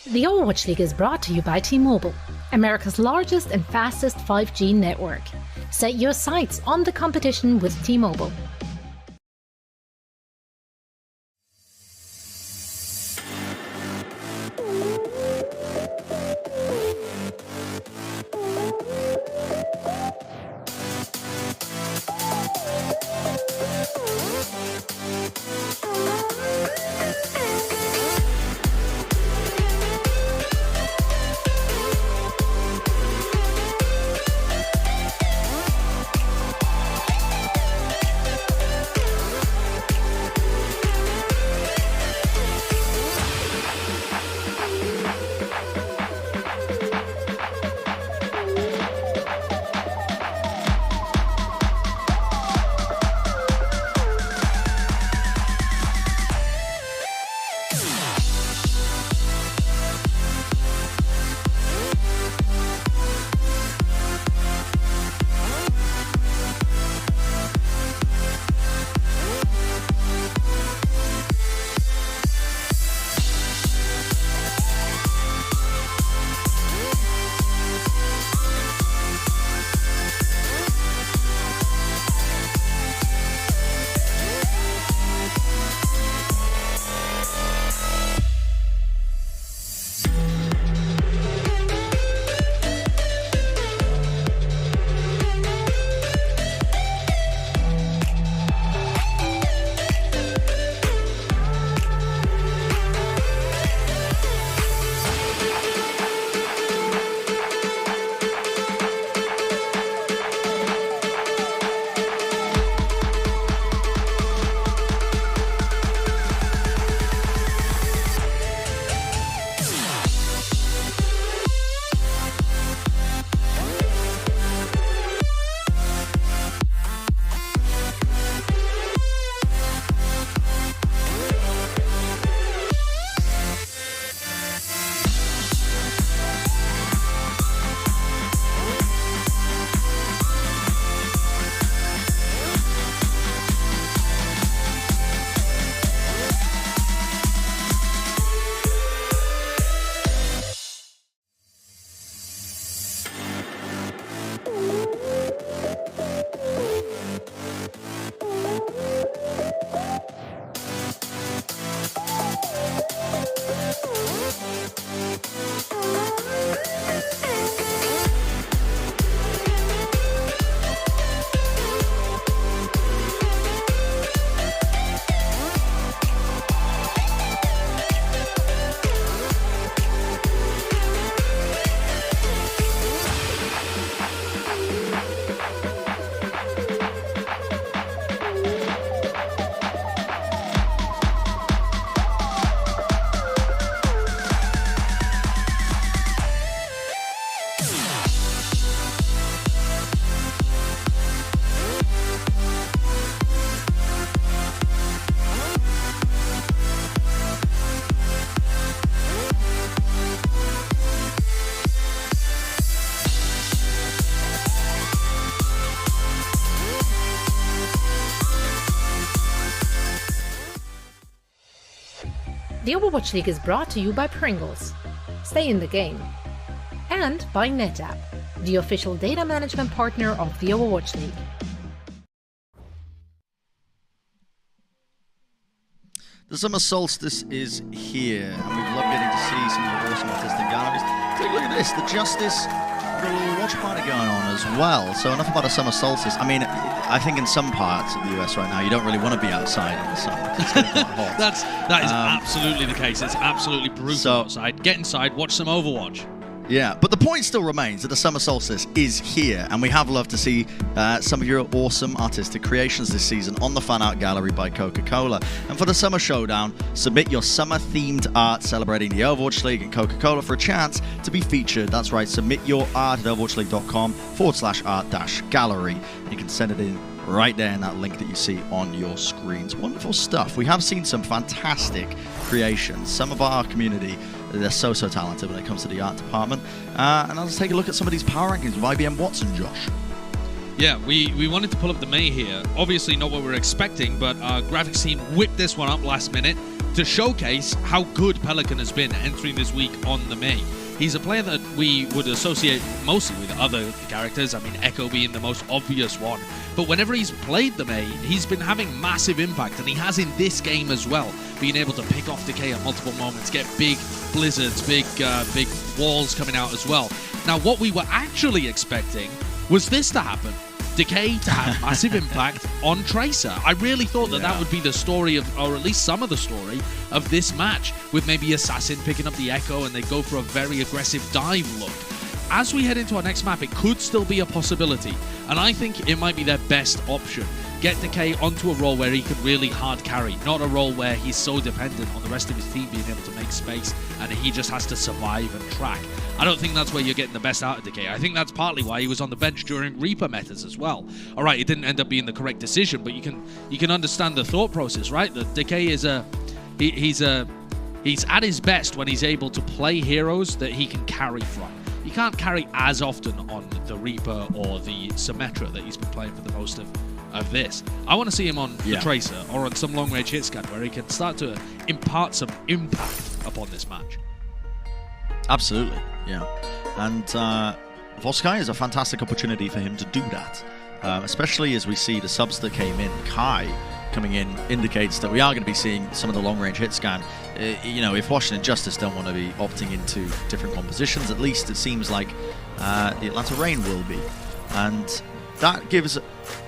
The Overwatch League is brought to you by T-Mobile, America's largest and fastest 5G network. Set your sights on the competition with T-Mobile. The Overwatch League is brought to you by Pringles. Stay in the game. And by NetApp, the official data management partner of the Overwatch League. The summer solstice is here, and we love getting to see some of the awesome artistic galleries. Take a look at this, the Justice, we've got a little watch party going on as well. So enough about a summer solstice. I mean, I think in some parts of the US right now, you don't really want to be outside in the sun. It's getting quite hot. That is absolutely the case. It's absolutely brutal outside. Get inside, watch some Overwatch. Yeah, but the point still remains that the summer solstice is here, and we have loved to see some of your awesome artistic creations this season on the Fan Art Gallery by Coca-Cola. And for the Summer Showdown, submit your summer-themed art celebrating the Overwatch League and Coca-Cola for a chance to be featured. That's right, submit your art at overwatchleague.com/art-gallery. You can send it in right there in that link that you see on your screens. Wonderful stuff. We have seen some fantastic creations. Some of our community, they're so talented when it comes to the art department. And let's take a look at some of these power rankings with IBM Watson, Josh. Yeah, we wanted to pull up the May here. Obviously not what we were expecting, but our graphics team whipped this one up last minute to showcase how good Pelican has been entering this week on the May. He's a player that we would associate mostly with other characters, I mean Echo being the most obvious one. But whenever he's played the May, he's been having massive impact, and he has in this game as well, being able to pick off Decay at multiple moments, get big blizzards, big walls coming out as well. Now what we were actually expecting was this to happen. Decay to have massive impact on Tracer. I really thought that that would be the story of, or at least some of the story of this match, with maybe Assassin picking up the Echo and they go for a very aggressive dive look. As we head into our next map, it could still be a possibility, and I think it might be their best option. Get Decay onto a role where he can really hard carry, not a role where he's so dependent on the rest of his team being able to make space and he just has to survive and track. I don't think that's where you're getting the best out of Decay. I think that's partly why he was on the bench during Reaper metas as well. All right, it didn't end up being the correct decision, but you can understand the thought process, right? That Decay is he's at his best when he's able to play heroes that he can carry from. He can't carry as often on the Reaper or the Symmetra that he's been playing for the most of this. I want to see him on the Tracer or on some long-range hit scan where he can start to impart some impact upon this match. Absolutely, yeah. And Volskaya is a fantastic opportunity for him to do that, especially as we see the subs that came in. Kai coming in indicates that we are going to be seeing some of the long-range hit scan. You know, if Washington Justice don't want to be opting into different compositions, at least it seems like the Atlanta Reign will be. And that gives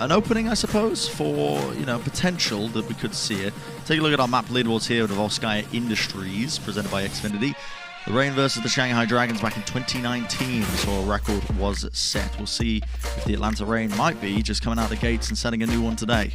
an opening, I suppose, for, you know, potential that we could see it. Take a look at our map leaderboards here with the Volskaya Industries, presented by Xfinity. The Reign versus the Shanghai Dragons back in 2019, so a record was set. We'll see if the Atlanta Reign might be just coming out the gates and setting a new one today.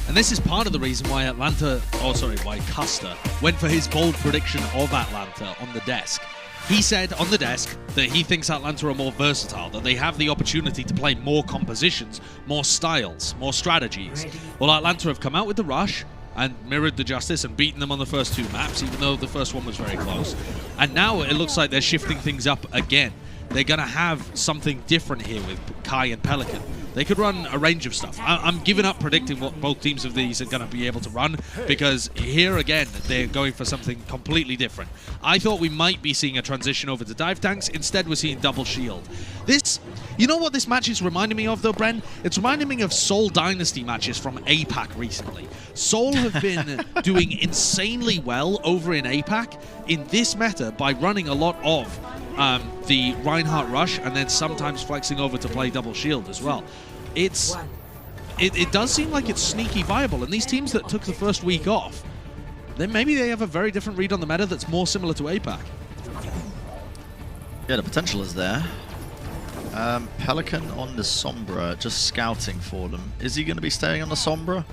And this is part of the reason why why Custer went for his bold prediction of Atlanta on the desk. He said on the desk that he thinks Atlanta are more versatile, that they have the opportunity to play more compositions, more styles, more strategies. Well, Atlanta have come out with the rush and mirrored the Justice and beaten them on the first two maps, even though the first one was very close. And now it looks like they're shifting things up again. They're going to have something different here with Kai and Pelican. They could run a range of stuff. I'm giving up predicting what both teams of these are going to be able to run, because here again, they're going for something completely different. I thought we might be seeing a transition over to dive tanks. Instead, we're seeing double shield. You know what this match is reminding me of, though, Bren? It's reminding me of Seoul Dynasty matches from APAC recently. Seoul have been doing insanely well over in APAC in this meta by running a lot of the Reinhardt Rush and then sometimes flexing over to play double shield as well. It does seem like it's sneaky viable, and these teams that took the first week off, then maybe they have a very different read on the meta that's more similar to APAC. Yeah, the potential is there. Pelican on the Sombra, just scouting for them. Is he going to be staying on the Sombra?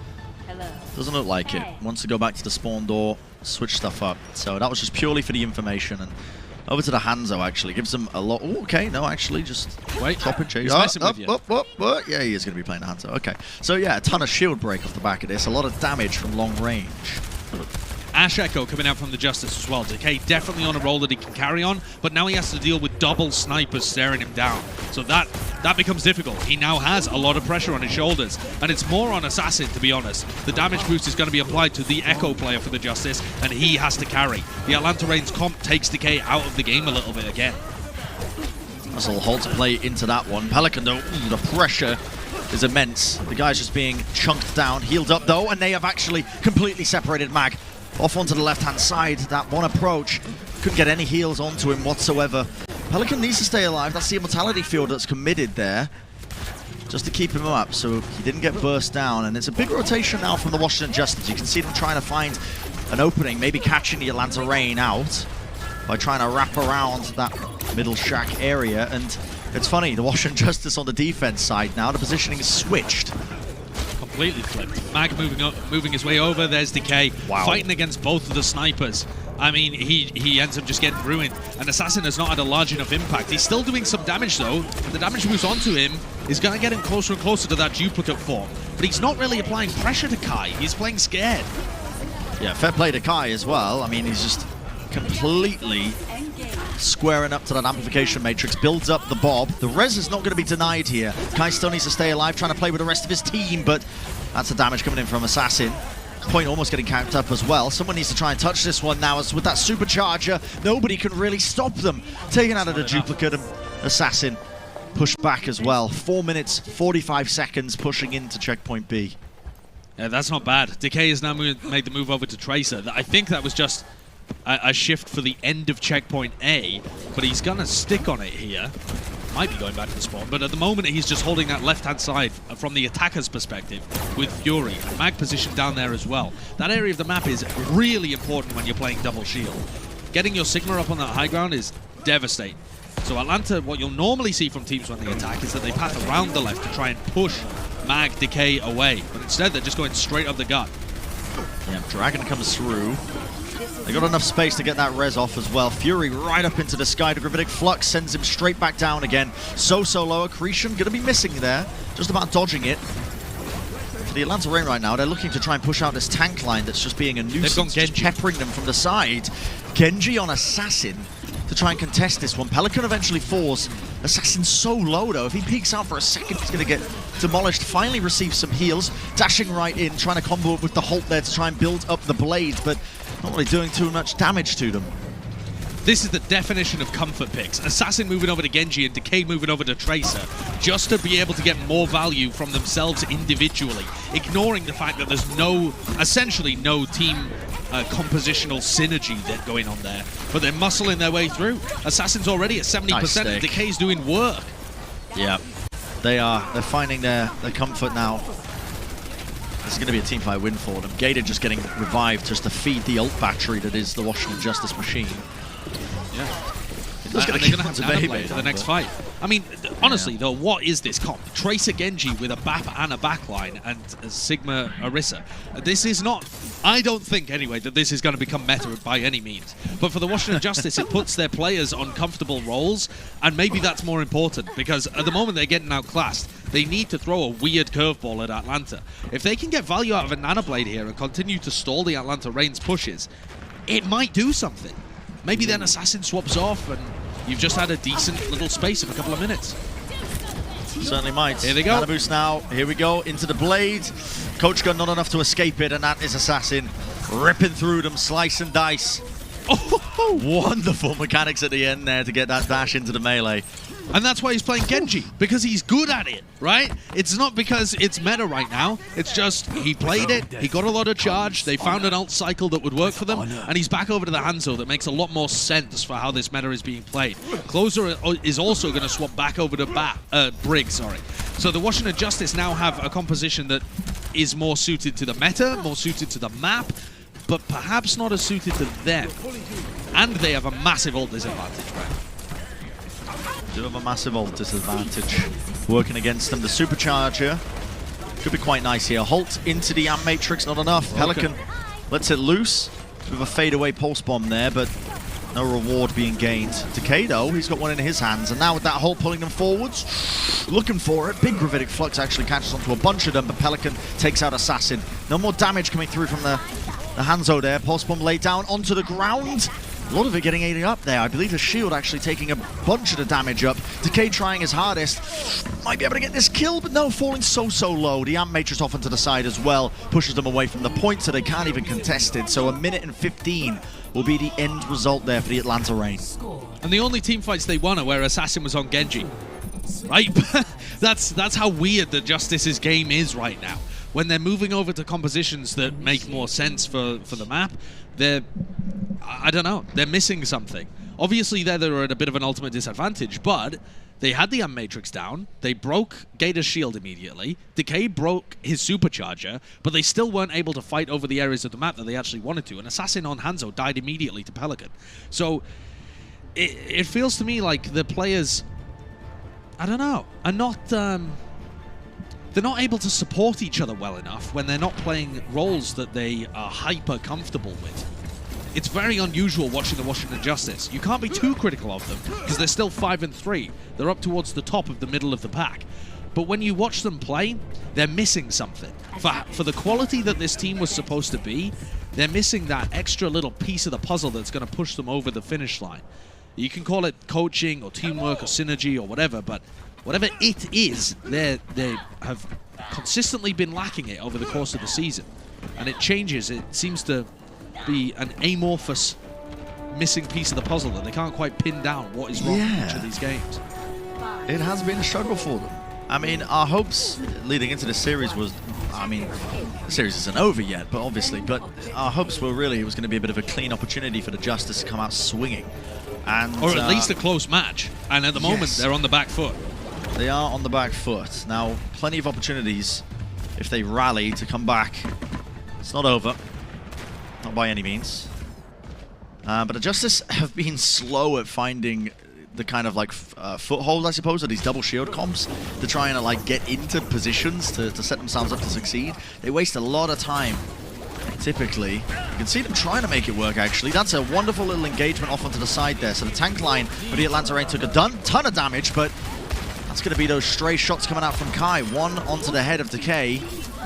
Hello. Doesn't look like it. Wants to go back to the spawn door, switch stuff up. So that was just purely for the information. And over to the Hangzhou, actually. Gives them a lot. Ooh, okay, no, actually, just wait. Chop and chase. He's messing with you. Yeah, he is going to be playing the Hangzhou. Okay. So, yeah, a ton of shield break off the back of this. A lot of damage from long range. Ash Echo coming out from the Justice as well. Decay definitely on a roll that he can carry on, but now he has to deal with double snipers staring him down. So that that becomes difficult. He now has a lot of pressure on his shoulders, and it's more on Assassin, to be honest. The damage boost is going to be applied to the Echo player for the Justice, and he has to carry. The Atlanta Reigns comp takes Decay out of the game a little bit again. That's a little hold to play into that one. Pelican, though, the pressure is immense. The guy's just being chunked down, healed up, though, and they have actually completely separated Mag off onto the left-hand side. That one approach couldn't get any heals onto him whatsoever. Pelican needs to stay alive. That's the immortality field that's committed there, just to keep him up, so he didn't get burst down. And it's a big rotation now from the Washington Justice. You can see them trying to find an opening, maybe catching the Atlanta Reign out by trying to wrap around that middle shack area. And it's funny, the Washington Justice on the defense side now, the positioning is switched. Completely flipped. Mag moving his way over. There's Decay, fighting against both of the snipers. I mean, he ends up just getting ruined. And Assassin has not had a large enough impact. He's still doing some damage, though. And the damage moves onto him is going to get him closer and closer to that duplicate form. But he's not really applying pressure to Kai. He's playing scared. Yeah, fair play to Kai as well. I mean, he's just completely squaring up to that amplification matrix, builds up the Bob. The res is not going to be denied here. Kai still needs to stay alive, trying to play with the rest of his team, but that's the damage coming in from Assassin. Point almost getting capped up as well. Someone needs to try and touch this one now, as with that supercharger, nobody can really stop them. Taken out of the duplicate, and Assassin pushed back as well. 4 minutes, 45 seconds pushing into checkpoint B. Yeah, that's not bad. Decay has now made the move over to Tracer. I think that was just a shift for the end of checkpoint A, but he's gonna stick on it here. Might be going back to the spawn, but at the moment he's just holding that left-hand side from the attacker's perspective with Fury. Mag positioned down there as well. That area of the map is really important when you're playing double shield. Getting your Sigma up on that high ground is devastating. So Atlanta, what you'll normally see from teams when they attack is that they path around the left to try and push Mag, Decay away, but instead they're just going straight up the gut. Yeah, Dragon comes through. They got enough space to get that res off as well. Fury right up into the sky. The Gravitic Flux sends him straight back down again. So low. Accretion going to be missing there. Just about dodging it. For the Atlanta Reign right now, they're looking to try and push out this tank line that's just being a nuisance, just peppering them from the side. Genji on Assassin to try and contest this one. Pelican eventually falls. Assassin's so low, though. If he peeks out for a second, he's going to get demolished. Finally receives some heals. Dashing right in, trying to combo up with the Halt there to try and build up the blades, but not really doing too much damage to them. This is the definition of comfort picks. Assassin moving over to Genji and Decay moving over to Tracer, just to be able to get more value from themselves individually, ignoring the fact that there's essentially no team compositional synergy that going on there. But they're muscling their way through. Assassin's already at 70%, and Decay's doing work. Yeah, they are. They're finding their comfort now. This is going to be a teamfight win for them. Gator just getting revived just to feed the ult battery that is the Washington Justice machine. Yeah. And they're going to have to Nanoblade for the next fight. I mean, honestly, though, what is this comp? Tracer Genji with a BAP and a backline and a Sigma Orisa. This is not... I don't think, anyway, that this is going to become meta by any means. But for the Washington Justice, it puts their players on comfortable roles, and maybe that's more important, because at the moment they're getting outclassed. They need to throw a weird curveball at Atlanta. If they can get value out of a Nanoblade here and continue to stall the Atlanta Reigns pushes, it might do something. Maybe then Assassin swaps off and you've just had a decent little space of a couple of minutes. Certainly might. Here they go. Nano boost now. Here we go. Into the blade. Coach Gun not enough to escape it, and that is Assassin ripping through them, slice and dice. Oh, wonderful mechanics at the end there to get that dash into the melee. And that's why he's playing Genji, because he's good at it, right? It's not because it's meta right now. It's just he played it, he got a lot of charge, they found an ult cycle that would work for them, and he's back over to the Hangzhou. That makes a lot more sense for how this meta is being played. Closer is also going to swap back over to Brig, sorry. So the Washington Justice now have a composition that is more suited to the meta, more suited to the map, but perhaps not as suited to them. And they have a massive ult disadvantage, right? Do have a massive ult disadvantage working against them. The supercharger could be quite nice here. Halt into the Amp Matrix, not enough. Pelican lets it loose. Bit of a fadeaway pulse bomb there, but no reward being gained. Decay, though, he's got one in his hands, and now with that Halt pulling them forwards, looking for it. Big Gravitic Flux actually catches onto a bunch of them, but Pelican takes out Assassin. No more damage coming through from the Hangzhou there. Pulse bomb laid down onto the ground. A lot of it getting aided up there. I believe the shield actually taking a bunch of the damage up. Decay trying his hardest. Might be able to get this kill, but no, falling so low. The Amp Matrix off onto the side as well. Pushes them away from the point, so they can't even contest it. So 1 minute and 15 will be the end result there for the Atlanta Reign. And the only team fights they won are where Assassin was on Genji. Right? that's how weird the Justice's game is right now. When they're moving over to compositions that make more sense for the map, I don't know, they're missing something. Obviously, they're at a bit of an ultimate disadvantage, but they had the Matrix down, they broke Gator's shield immediately, Decay broke his supercharger, but they still weren't able to fight over the areas of the map that they actually wanted to, and Assassin on Hangzhou died immediately to Pelican. So, it feels to me like the players, I don't know, are not... they're not able to support each other well enough when they're not playing roles that they are hyper comfortable with. It's very unusual watching the Washington Justice. You can't be too critical of them because they're still 5-3. They're up towards the top of the middle of the pack. But when you watch them play, they're missing something. For the quality that this team was supposed to be, they're missing that extra little piece of the puzzle that's going to push them over the finish line. You can call it coaching or teamwork or synergy or whatever, but whatever it is, they have consistently been lacking it over the course of the season. And it changes. It seems to be an amorphous missing piece of the puzzle that they can't quite pin down what is wrong in each of these games. It has been a struggle for them. I mean, our hopes leading into this series was, I mean, the series isn't over yet, but obviously, but our hopes were really it was going to be a bit of a clean opportunity for the Justice to come out swinging. And, or at least a close match. And at the moment, they're on the back foot. They are on the back foot. Now, plenty of opportunities if they rally to come back. It's not over. Not by any means. But the Justice have been slow at finding the kind of like foothold, I suppose, of these double shield comps to try and like get into positions to set themselves up to succeed. They waste a lot of time. Typically, you can see them trying to make it work, actually. That's a wonderful little engagement off onto the side there. So the tank line for the Atlanta Reign took a ton of damage, but that's going to be those stray shots coming out from Kai. One onto the head of Decay,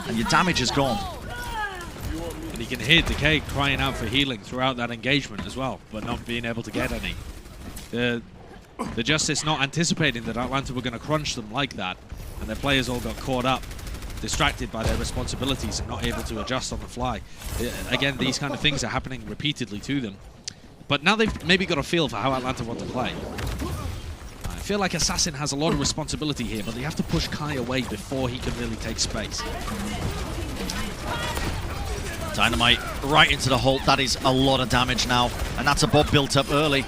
and your damage is gone. And you can hear Decay crying out for healing throughout that engagement as well, but not being able to get any. The Justice not anticipating that Atlanta were going to crunch them like that, and their players all got caught up, distracted by their responsibilities and not able to adjust on the fly. Again, these kind of things are happening repeatedly to them. But now they've maybe got a feel for how Atlanta want to play. I feel like Assassin has a lot of responsibility here, but they have to push Kai away before he can really take space. Dynamite right into the Hulk. That is a lot of damage now. And that's a bomb built up early.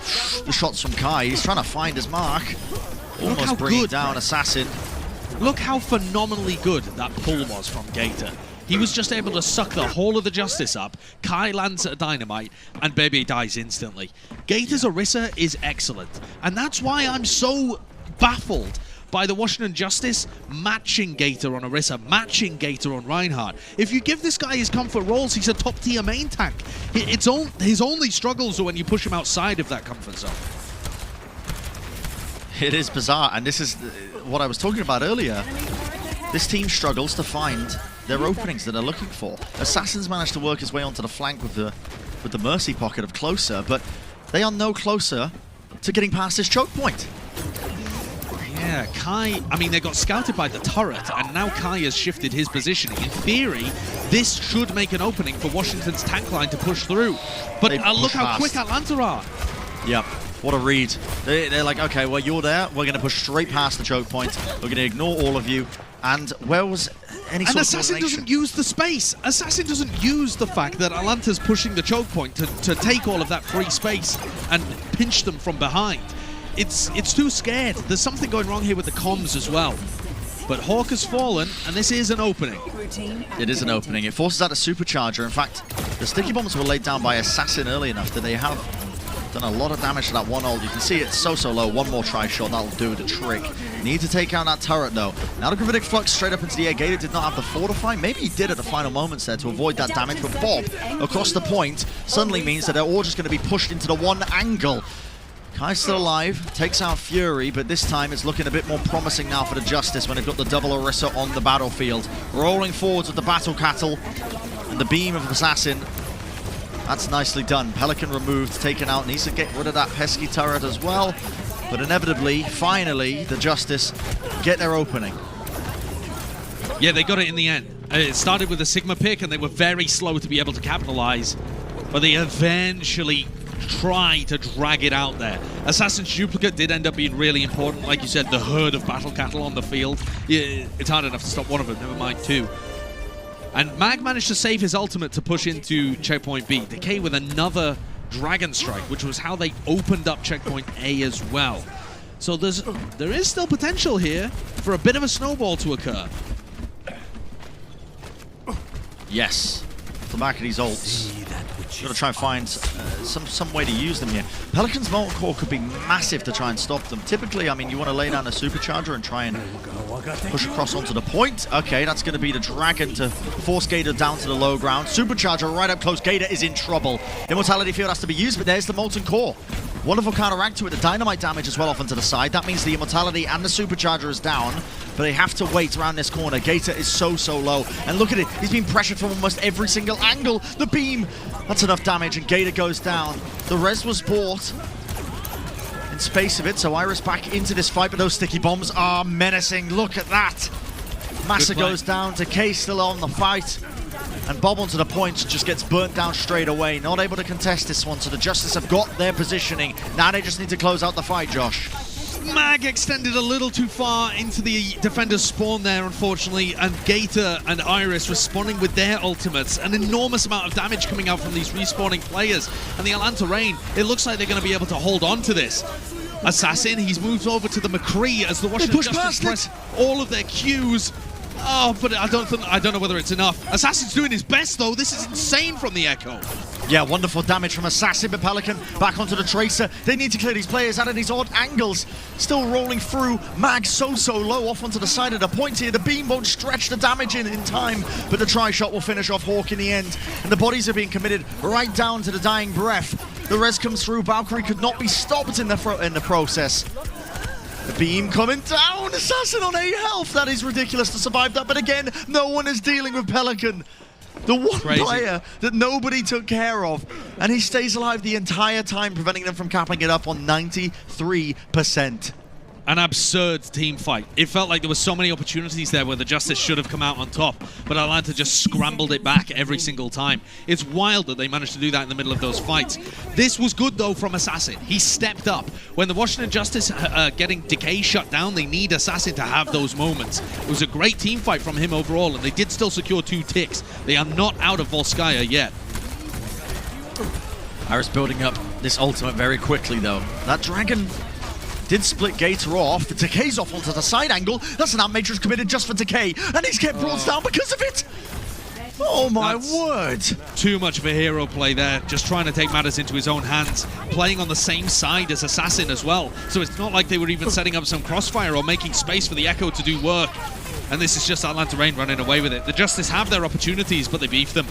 The shots from Kai. He's trying to find his mark. Almost bringing down Assassin. Look how phenomenally good that pull was from Gator. He was just able to suck the whole of the Justice up. Kai lands a Dynamite, and Baby dies instantly. Gator's Orisa is excellent. And that's why I'm so baffled by the Washington Justice matching Gator on Orisa, matching Gator on Reinhardt. If you give this guy his comfort roles, he's a top-tier main tank. His only struggles are when you push him outside of that comfort zone. It is bizarre, and this is what I was talking about earlier. This team struggles to find their openings that they're looking for. Assassin's managed to work his way onto the flank with the Mercy pocket of Closer, but they are no closer to getting past this choke point. Yeah, Kai, I mean, they got scouted by the turret, and now Kai has shifted his positioning. In theory, this should make an opening for Washington's tank line to push through. But look how quick Atlanta are. Yep. What a read. They're like, okay, well, you're there. We're going to push straight past the choke point. We're going to ignore all of you. And where was any sort of Assassin doesn't use the space. Assassin doesn't use the fact that Atlanta's pushing the choke point to take all of that free space and pinch them from behind. It's too scared. There's something going wrong here with the comms as well. But Hawk has fallen, and this is an opening. It is an opening. It forces out a supercharger. In fact, the sticky bombs were laid down by Assassin early enough that they have done a lot of damage to that one ult. You can see it's so low. One more try shot, that'll do the trick. Need to take out that turret though. Now the Gravitic Flux straight up into the air. Gator did not have the fortify. Maybe he did at the final moments there to avoid that damage, but Bob across the point suddenly means that they're all just going to be pushed into the one angle. Kai's still alive, takes out Fury, but this time it's looking a bit more promising now for the Justice when they've got the double Orisa on the battlefield. Rolling forwards with the Battle Cattle and the beam of Assassin. That's nicely done. Pelican removed, taken out. Needs to get rid of that pesky turret as well. But inevitably, finally, the Justice get their opening. Yeah, they got it in the end. It started with a Sigma pick, and they were very slow to be able to capitalize. But they eventually try to drag it out there. Assassin's Duplicate did end up being really important. Like you said, the herd of battle cattle on the field. It's hard enough to stop one of them, never mind two. And Mag managed to save his ultimate to push into Checkpoint B. Decay with another Dragon Strike, which was how they opened up Checkpoint A as well. So there is still potential here for a bit of a snowball to occur. Yes. The back of these ults. Got to try and find some way to use them here. Pelican's Molten Core could be massive to try and stop them. Typically, I mean, you want to lay down a Supercharger and try and push across onto the point. Okay, that's going to be the Dragon to force Gator down to the low ground. Supercharger right up close. Gator is in trouble. Immortality Field has to be used, but there's the Molten Core. Wonderful counteract to it. The Dynamite damage as well off onto the side. That means the Immortality and the Supercharger is down, but they have to wait around this corner. Gator is so low. And look at it. He's being pressured from almost every single angle. The beam. That's enough damage, and Gator goes down. The res was bought in space of it, so Iris back into this fight, but those sticky bombs are menacing. Look at that. Massa goes down. Decay still on the fight. And Bob onto the point just gets burnt down straight away. Not able to contest this one, so the Justice have got their positioning. Now they just need to close out the fight, Josh. Mag extended a little too far into the defender's spawn there, unfortunately, and Gator and Iris responding with their ultimates. An enormous amount of damage coming out from these respawning players. And the Atlanta Reign, it looks like they're going to be able to hold on to this. Assassin, he's moved over to the McCree as the Washington Justice press all of their Qs. Oh, but I don't know whether it's enough. Assassin's doing his best, though. This is insane from the Echo. Yeah, wonderful damage from Assassin, but Pelican back onto the Tracer. They need to clear these players out of these odd angles. Still rolling through. Mag so low off onto the side of the point here. The beam won't stretch the damage in time, but the tri-shot will finish off Hawk in the end. And the bodies are being committed right down to the dying breath. The res comes through. Valkyrie could not be stopped in the process. The beam coming down. Assassin on 8 health. That is ridiculous to survive that. But again, no one is dealing with Pelican. The one player that nobody took care of. And he stays alive the entire time, preventing them from capping it up on 93%. An absurd team fight. It felt like there were so many opportunities there where the Justice should have come out on top, but Atlanta just scrambled it back every single time. It's wild that they managed to do that in the middle of those fights. This was good, though, from Assassin. He stepped up. When the Washington Justice getting Decay shut down, they need Assassin to have those moments. It was a great team fight from him overall, and they did still secure 2 ticks. They are not out of Volskaya yet. Iris building up this ultimate very quickly, though. That Dragon did split Gator off. The Decay's off onto the side angle. That's an Amp Matrix committed just for Decay. And he's kept brought down because of it. Oh my word. Too much of a hero play there. Just trying to take matters into his own hands. Playing on the same side as Assassin as well. So it's not like they were even setting up some crossfire or making space for the Echo to do work. And this is just Atlanta Reign running away with it. The Justice have their opportunities, but they beef them.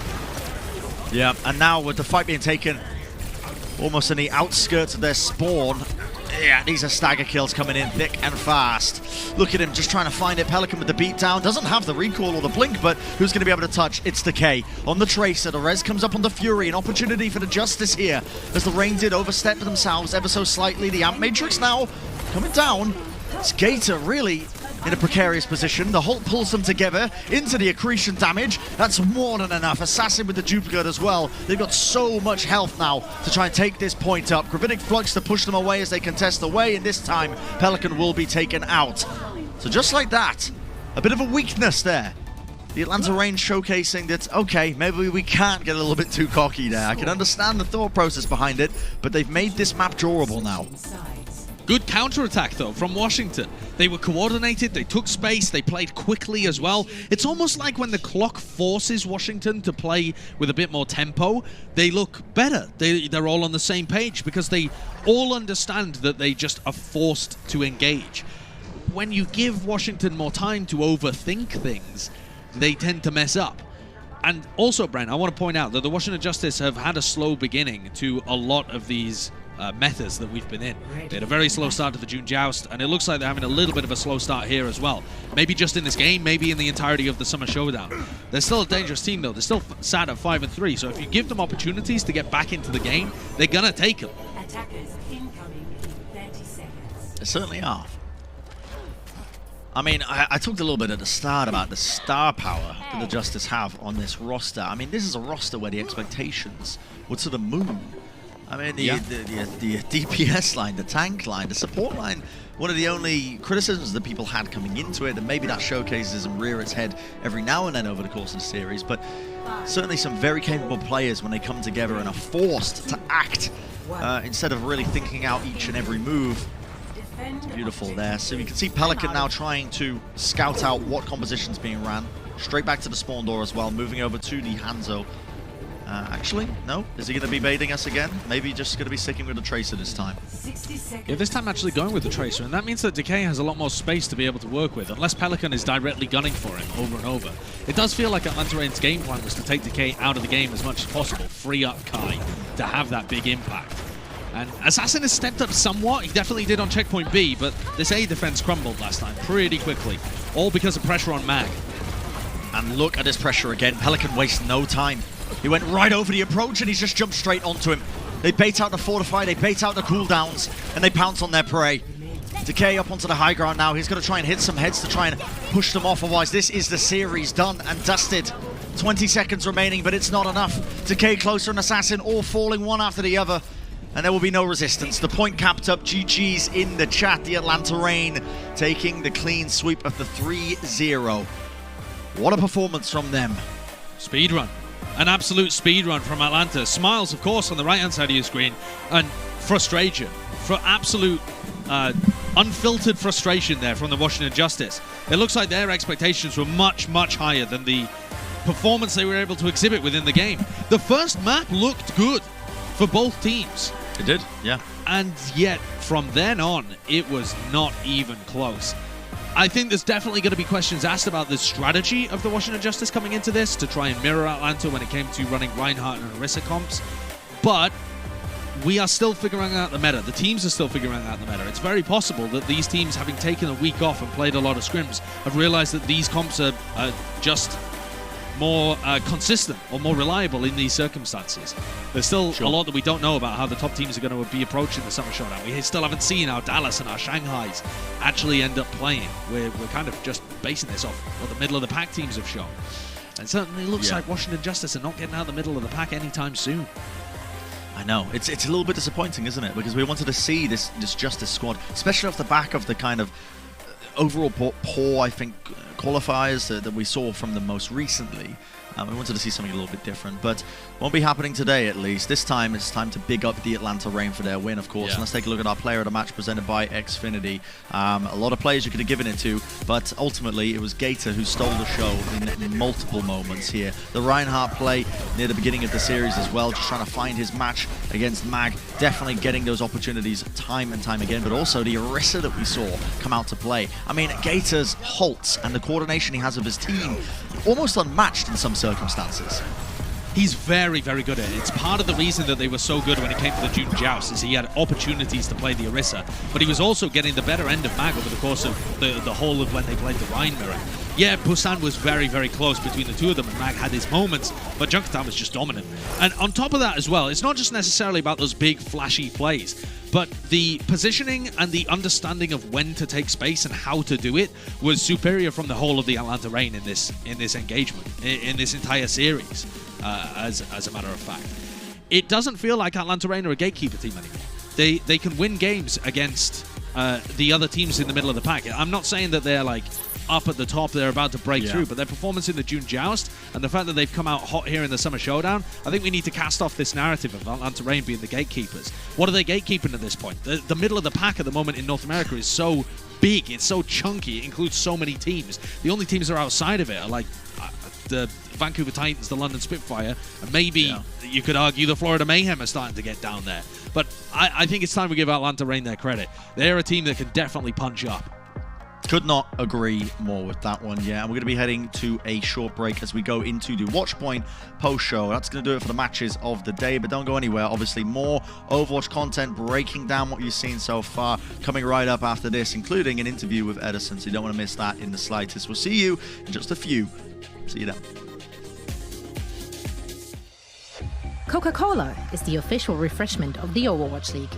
Yeah, and now with the fight being taken almost in the outskirts of their spawn, yeah, these are stagger kills coming in thick and fast. Look at him just trying to find it. Pelican with the beatdown. Doesn't have the recall or the blink, but who's going to be able to touch? It's Decay on the Tracer. The res comes up on the Fury. An opportunity for the Justice here, as the Reign did overstep themselves ever so slightly. The Amp Matrix now coming down. It's Gator really in a precarious position. The Hulk pulls them together into the accretion damage. That's more than enough. Assassin with the duplicate as well. They've got so much health now to try and take this point up. Gravitic Flux to push them away as they contest away, and this time Pelican will be taken out. So just like that, a bit of a weakness there. The Atlanta Reign showcasing that, okay, maybe we can't get a little bit too cocky there. I can understand the thought process behind it, but they've made this map drawable now. Good counterattack, though, from Washington. They were coordinated, they took space, they played quickly as well. It's almost like when the clock forces Washington to play with a bit more tempo, they look better. They're all on the same page because they all understand that they just are forced to engage. When you give Washington more time to overthink things, they tend to mess up. And also, Brent, I want to point out that the Washington Justice have had a slow beginning to a lot of these metas that we've been in. They had a very slow start to the June Joust, and it looks like they're having a little bit of a slow start here as well. Maybe just in this game, maybe in the entirety of the Summer Showdown. They're still a dangerous team, though. They're still sat at 5-3, so if you give them opportunities to get back into the game, they're going to take them. Attackers incoming in 30 seconds. They certainly are. I mean, I talked a little bit at the start about the star power that the Justice have on this roster. I mean, this is a roster where the expectations were to the moon. I mean, the DPS line, the tank line, the support line, one of the only criticisms that people had coming into it, and maybe that showcases and rear its head every now and then over the course of the series, but certainly some very capable players when they come together and are forced to act instead of really thinking out each and every move. Beautiful there. So you can see Pelican now trying to scout out what composition's being ran. Straight back to the spawn door as well, moving over to the Hangzhou. Actually, no. Is he going to be baiting us again? Maybe just going to be sticking with the Tracer this time. Yeah, this time actually going with the Tracer, and that means that Decay has a lot more space to be able to work with, unless Pelican is directly gunning for him over and over. It does feel like Atlanta Rain's game plan was to take Decay out of the game as much as possible, free up Kai to have that big impact. And Assassin has stepped up somewhat. He definitely did on checkpoint B, but this A defense crumbled last time pretty quickly, all because of pressure on Mag. And look at this pressure again. Pelican wastes no time. He went right over the approach and he's just jumped straight onto him. They bait out the fortify, they bait out the cooldowns, and they pounce on their prey. Decay up onto the high ground now. He's going to try and hit some heads to try and push them off. Otherwise, this is the series done and dusted. 20 seconds remaining, but it's not enough. Decay closer and Assassin all falling one after the other. And there will be no resistance. The point capped up. GG's in the chat. The Atlanta Rain taking the clean sweep of the 3-0. What a performance from them. Speedrun. An absolute speedrun from Atlanta. Smiles, of course, on the right-hand side of your screen. And frustration. For absolute unfiltered frustration there from the Washington Justice. It looks like their expectations were much, much higher than the performance they were able to exhibit within the game. The first map looked good for both teams. It did, yeah. And yet, from then on, it was not even close. I think there's definitely going to be questions asked about the strategy of the Washington Justice coming into this to try and mirror Atlanta when it came to running Reinhardt and Orisa comps. But we are still figuring out the meta. The teams are still figuring out the meta. It's very possible that these teams, having taken a week off and played a lot of scrims, have realized that these comps are just more consistent or more reliable in these circumstances. There's still a lot that we don't know about how the top teams are going to be approaching the Summer Showdown. We still haven't seen our Dallas and our Shanghais actually end up playing. We're kind of just basing this off what the middle of the pack teams have shown. And certainly looks like Washington Justice are not getting out of the middle of the pack anytime soon. I know. It's a little bit disappointing, isn't it? Because we wanted to see this Justice squad, especially off the back of the kind of overall poor, I think, qualifiers that we saw from them most recently. We wanted to see something a little bit different, but won't be happening today at least. This time it's time to big up the Atlanta Rain for their win, of course. And let's take a look at our player of the match presented by Xfinity. A lot of players you could have given it to, but ultimately it was Gator who stole the show in multiple moments here. The Reinhardt play near the beginning of the series as well, just trying to find his match against Mag, definitely getting those opportunities time and time again, but also the Orisa that we saw come out to play. I mean, Gator's halts and the coordination he has of his team, almost unmatched in some circumstances. He's very, very good at it. It's part of the reason that they were so good when it came to the June Joust, is he had opportunities to play the Orisa, but he was also getting the better end of Mag over the course of the whole of when they played the Rhine Mirror. Yeah, Busan was very, very close between the two of them, and Mag had his moments, but Junkertown was just dominant. And on top of that as well, it's not just necessarily about those big, flashy plays, but the positioning and the understanding of when to take space and how to do it was superior from the whole of the Atlanta Rain in this engagement, in this entire series, as a matter of fact. It doesn't feel like Atlanta Rain are a gatekeeper team anymore. They can win games against the other teams in the middle of the pack. I'm not saying that they're like up at the top, they're about to break through, but their performance in the June Joust and the fact that they've come out hot here in the Summer Showdown, I think we need to cast off this narrative of Atlanta Rain being the gatekeepers. What are they gatekeeping at this point? The middle of the pack at the moment in North America is so big, it's so chunky, it includes so many teams. The only teams that are outside of it are like the Vancouver Titans, the London Spitfire, and maybe you could argue the Florida Mayhem are starting to get down there. But I think it's time we give Atlanta Rain their credit. They're a team that can definitely punch up. Could not agree more with that one, yeah. And we're going to be heading to a short break as we go into the Watch Point post-show. That's going to do it for the matches of the day, but don't go anywhere. Obviously, more Overwatch content breaking down what you've seen so far coming right up after this, including an interview with Edison, so you don't want to miss that in the slightest. We'll see you in just a few. See you then. Coca-Cola is the official refreshment of the Overwatch League.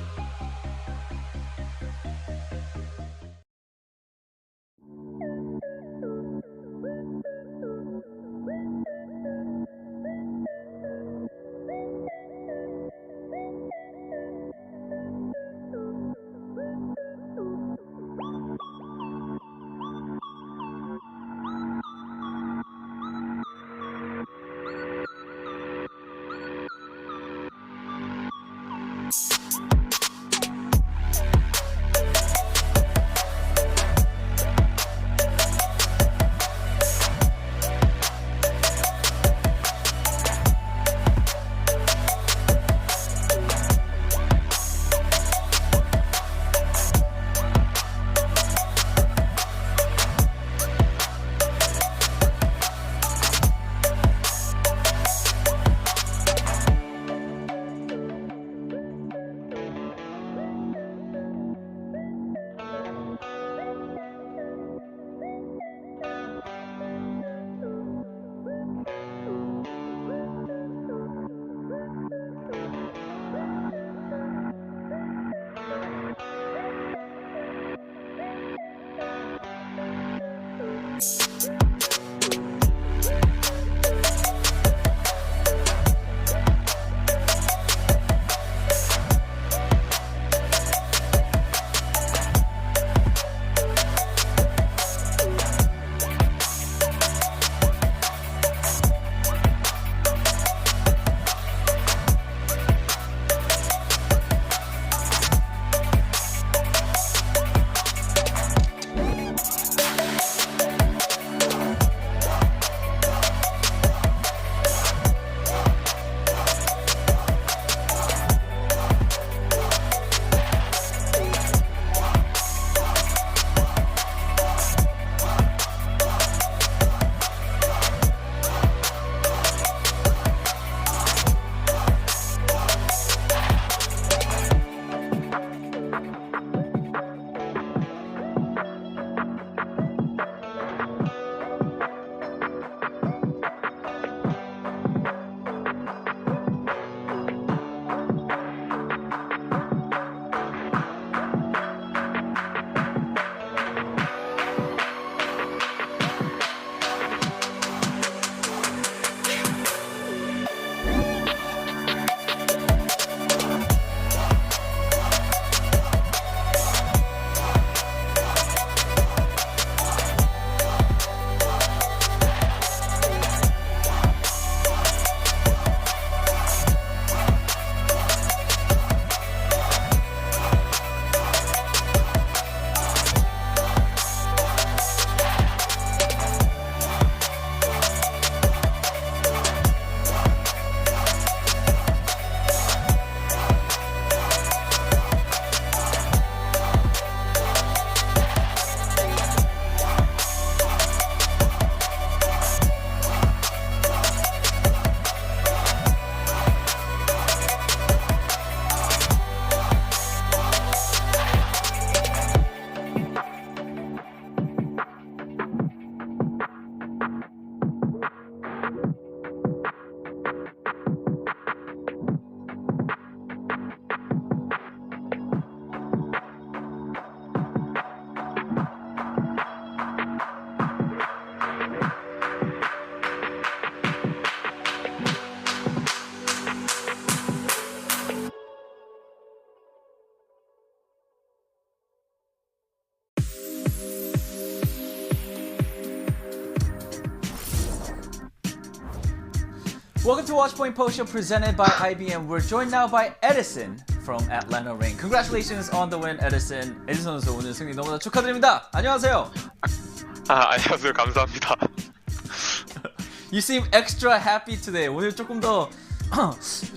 Welcome to Watchpoint Post Show presented by IBM. We're joined now by Edison from Atlanta Reign. Congratulations on the win, Edison. 에디슨 선수 오늘 승리 너무나 축하드립니다. 안녕하세요. 안녕하세요. 감사합니다. You seem extra happy today. 오늘 조금 더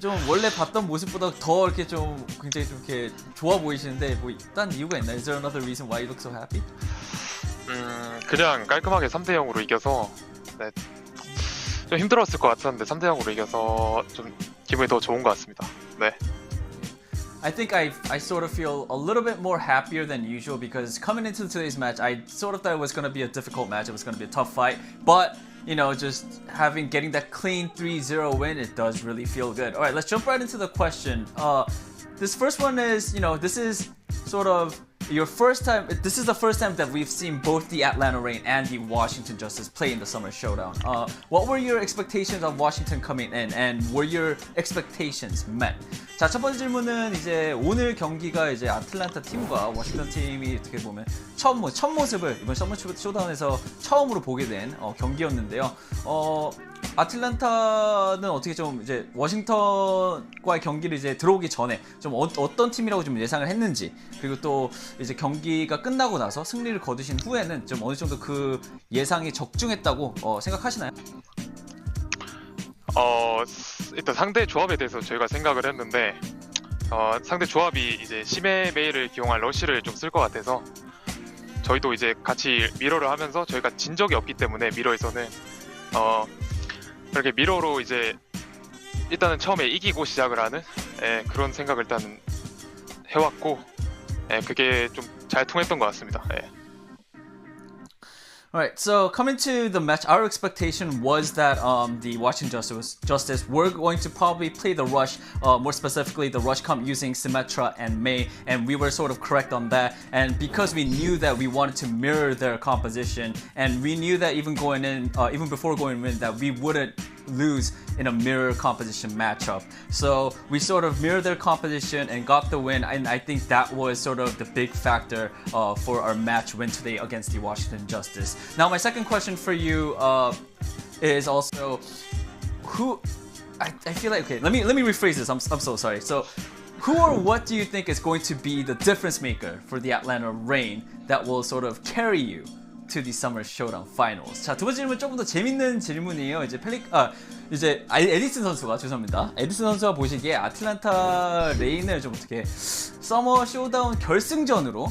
좀 원래 봤던 모습보다 더 이렇게 좀 굉장히 좀 이렇게 좋아 보이시는데 뭐 일단 이유가 있나요? Is there another reason why you look so happy? 그냥 깔끔하게 3대 0으로 이겨서 네, 좀 힘들었을 것 같았는데 3대 0으로 이겨서 좀 기분이 더 좋은 것 같습니다. 네. I think I sort of feel a little bit more happier than usual because coming into today's match, I sort of thought it was going to be a difficult match. It was going to be a tough fight, but you know, just getting that clean 3-0 win, it does really feel good. All right, let's jump right into the question. This first one is, you know, this is sort of your first time. This is the first time that we've seen both the Atlanta Reign and the Washington Justice play in the Summer Showdown. What were your expectations of Washington coming in, and were your expectations met? 자, 첫 번째 질문은 이제 오늘 경기가 이제 아틀란타 팀과 워싱턴 팀이 어떻게 보면 첫 모습을 이번 서머 쇼다운에서 처음으로 보게 된 경기였는데요. 아틀란타는 어떻게 좀 이제 워싱턴과의 경기를 이제 들어오기 전에 좀 어떤 팀이라고 좀 예상을 했는지, 그리고 또 이제 경기가 끝나고 나서 승리를 거두신 후에는 좀 어느 정도 그 예상이 적중했다고 생각하시나요? 일단 상대 조합에 대해서 저희가 생각을 했는데 상대 조합이 이제 심해 메일을 기용한 러쉬를 좀 쓸 것 같아서 저희도 이제 같이 미러를 하면서 저희가 진 적이 없기 때문에 미러에서는 그렇게 미러로 이제 일단은 처음에 이기고 시작을 하는 그런 생각을 일단 해왔고 그게 좀 잘 통했던 것 같습니다. Alright, so coming to the match, our expectation was that the Washington Justice were going to probably play the rush, more specifically the rush comp using Symmetra and May, and we were sort of correct on that. And because we knew that we wanted to mirror their composition, and we knew that even before going in, that we wouldn't lose in a mirror composition matchup. So we sort of mirrored their composition and got the win, and I think that was sort of the big factor for our match win today against the Washington Justice. Now my second question for you is also who I feel like, okay, let me rephrase this. I'm so sorry. So who or what do you think is going to be the difference maker for the Atlanta Reign that will sort of carry you to the Summer Showdown Finals? 자, 두 번째 질문 조금 더 재밌는 질문이에요. 이제 에디슨 선수가, 죄송합니다. 에디슨 선수가 보시기에 아틀란타 레인을 좀 어떻게 서머 쇼다운 결승전으로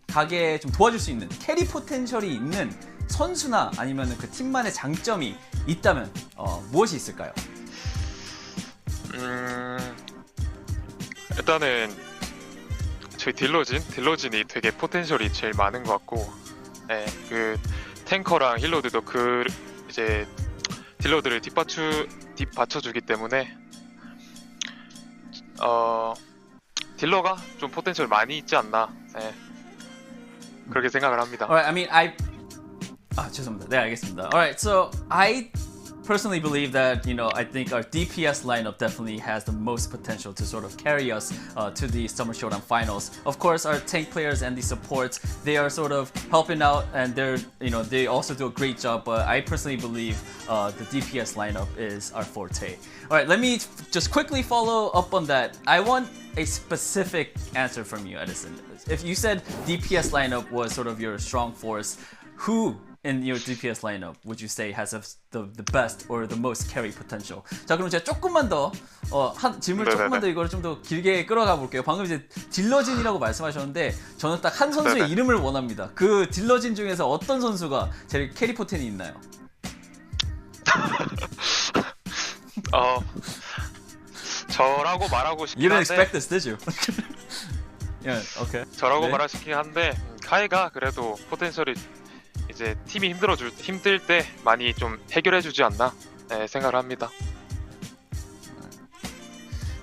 가게 좀 도와줄 수 있는 캐리 포텐셜이 있는 선수나 아니면 그 팀만의 장점이 있다면 무엇이 있을까요? 일단은 저희 딜러진이 되게 포텐셜이 제일 많은 것 같고, 그 탱커랑 힐러들도 그 이제 딜러들을 뒷받쳐주기 때문에 딜러가 좀 포텐셜 많이 있지 않나, 그렇게 생각을 합니다. Alright, I mean 죄송합니다. 네, 알겠습니다. Alright, so I personally believe that, you know, I think our DPS lineup definitely has the most potential to sort of carry us to the Summer Showdown Finals. Of course, our tank players and the supports, they are sort of helping out, and they also do a great job, but I personally believe the DPS lineup is our forte. All right, let me just quickly follow up on that. I want a specific answer from you, Edison. If you said DPS lineup was sort of your strong force, who in your DPS lineup would you say has the best or the most carry potential? 자, 그럼 제가 조금만 더 질문을 조금만 더 이거를 좀 더 길게 끌어가 볼게요. 방금 이제 딜러진이라고 말씀하셨는데 저는 딱 한 선수의 이름을 원합니다. 그 딜러진 중에서 어떤 선수가 제일 캐리 포텐이 있나요? 저라고 말하고 싶긴 You didn't 한데 expect this, did you? Yeah, okay. 저라고 네. 말하시긴 한데 카이가 그래도 포텐셜이 이제 팀이 힘들 때 많이 좀 해결해주지 않나 생각을 합니다.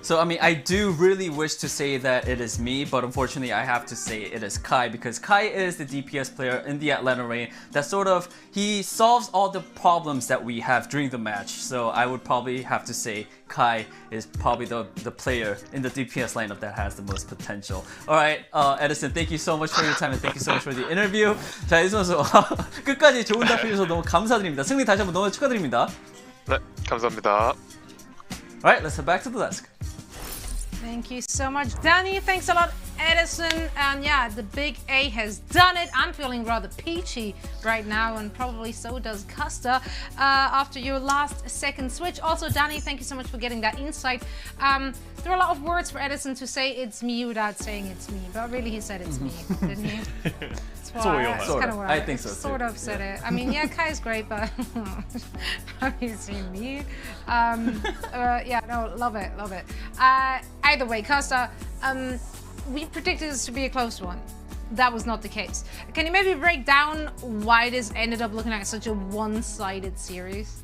So, I mean, I do really wish to say that it is me, but unfortunately I have to say it is Kai, because Kai is the DPS player in the Atlanta Reign that sort of, he solves all the problems that we have during the match. So I would probably have to say Kai is probably the player in the DPS lineup that has the most potential. Alright, Edison, thank you so much for your time and thank you so much for the interview. 자, 에디슨 선수, 끝까지 좋은 답변 주셔서 너무 감사드립니다. 승리 다시 한번 너무 축하드립니다. 네, 감사합니다. Alright, let's head back to the desk. Thank you so much, Danny. Thanks a lot, Edison, and yeah, the big A has done it. I'm feeling rather peachy right now, and probably so does Costa after your last second switch. Also, Danny, thank you so much for getting that insight. There are a lot of words for Edison to say it's me without saying it's me, but really he said it's me, didn't he? That's kind of what I think so too. Sort of said it. I mean, yeah, Kai is great, but have you seen me? Yeah, no, love it. Either way, Costa, we predicted this to be a close one. That was not the case. Can you maybe break down why this ended up looking like such a one-sided series?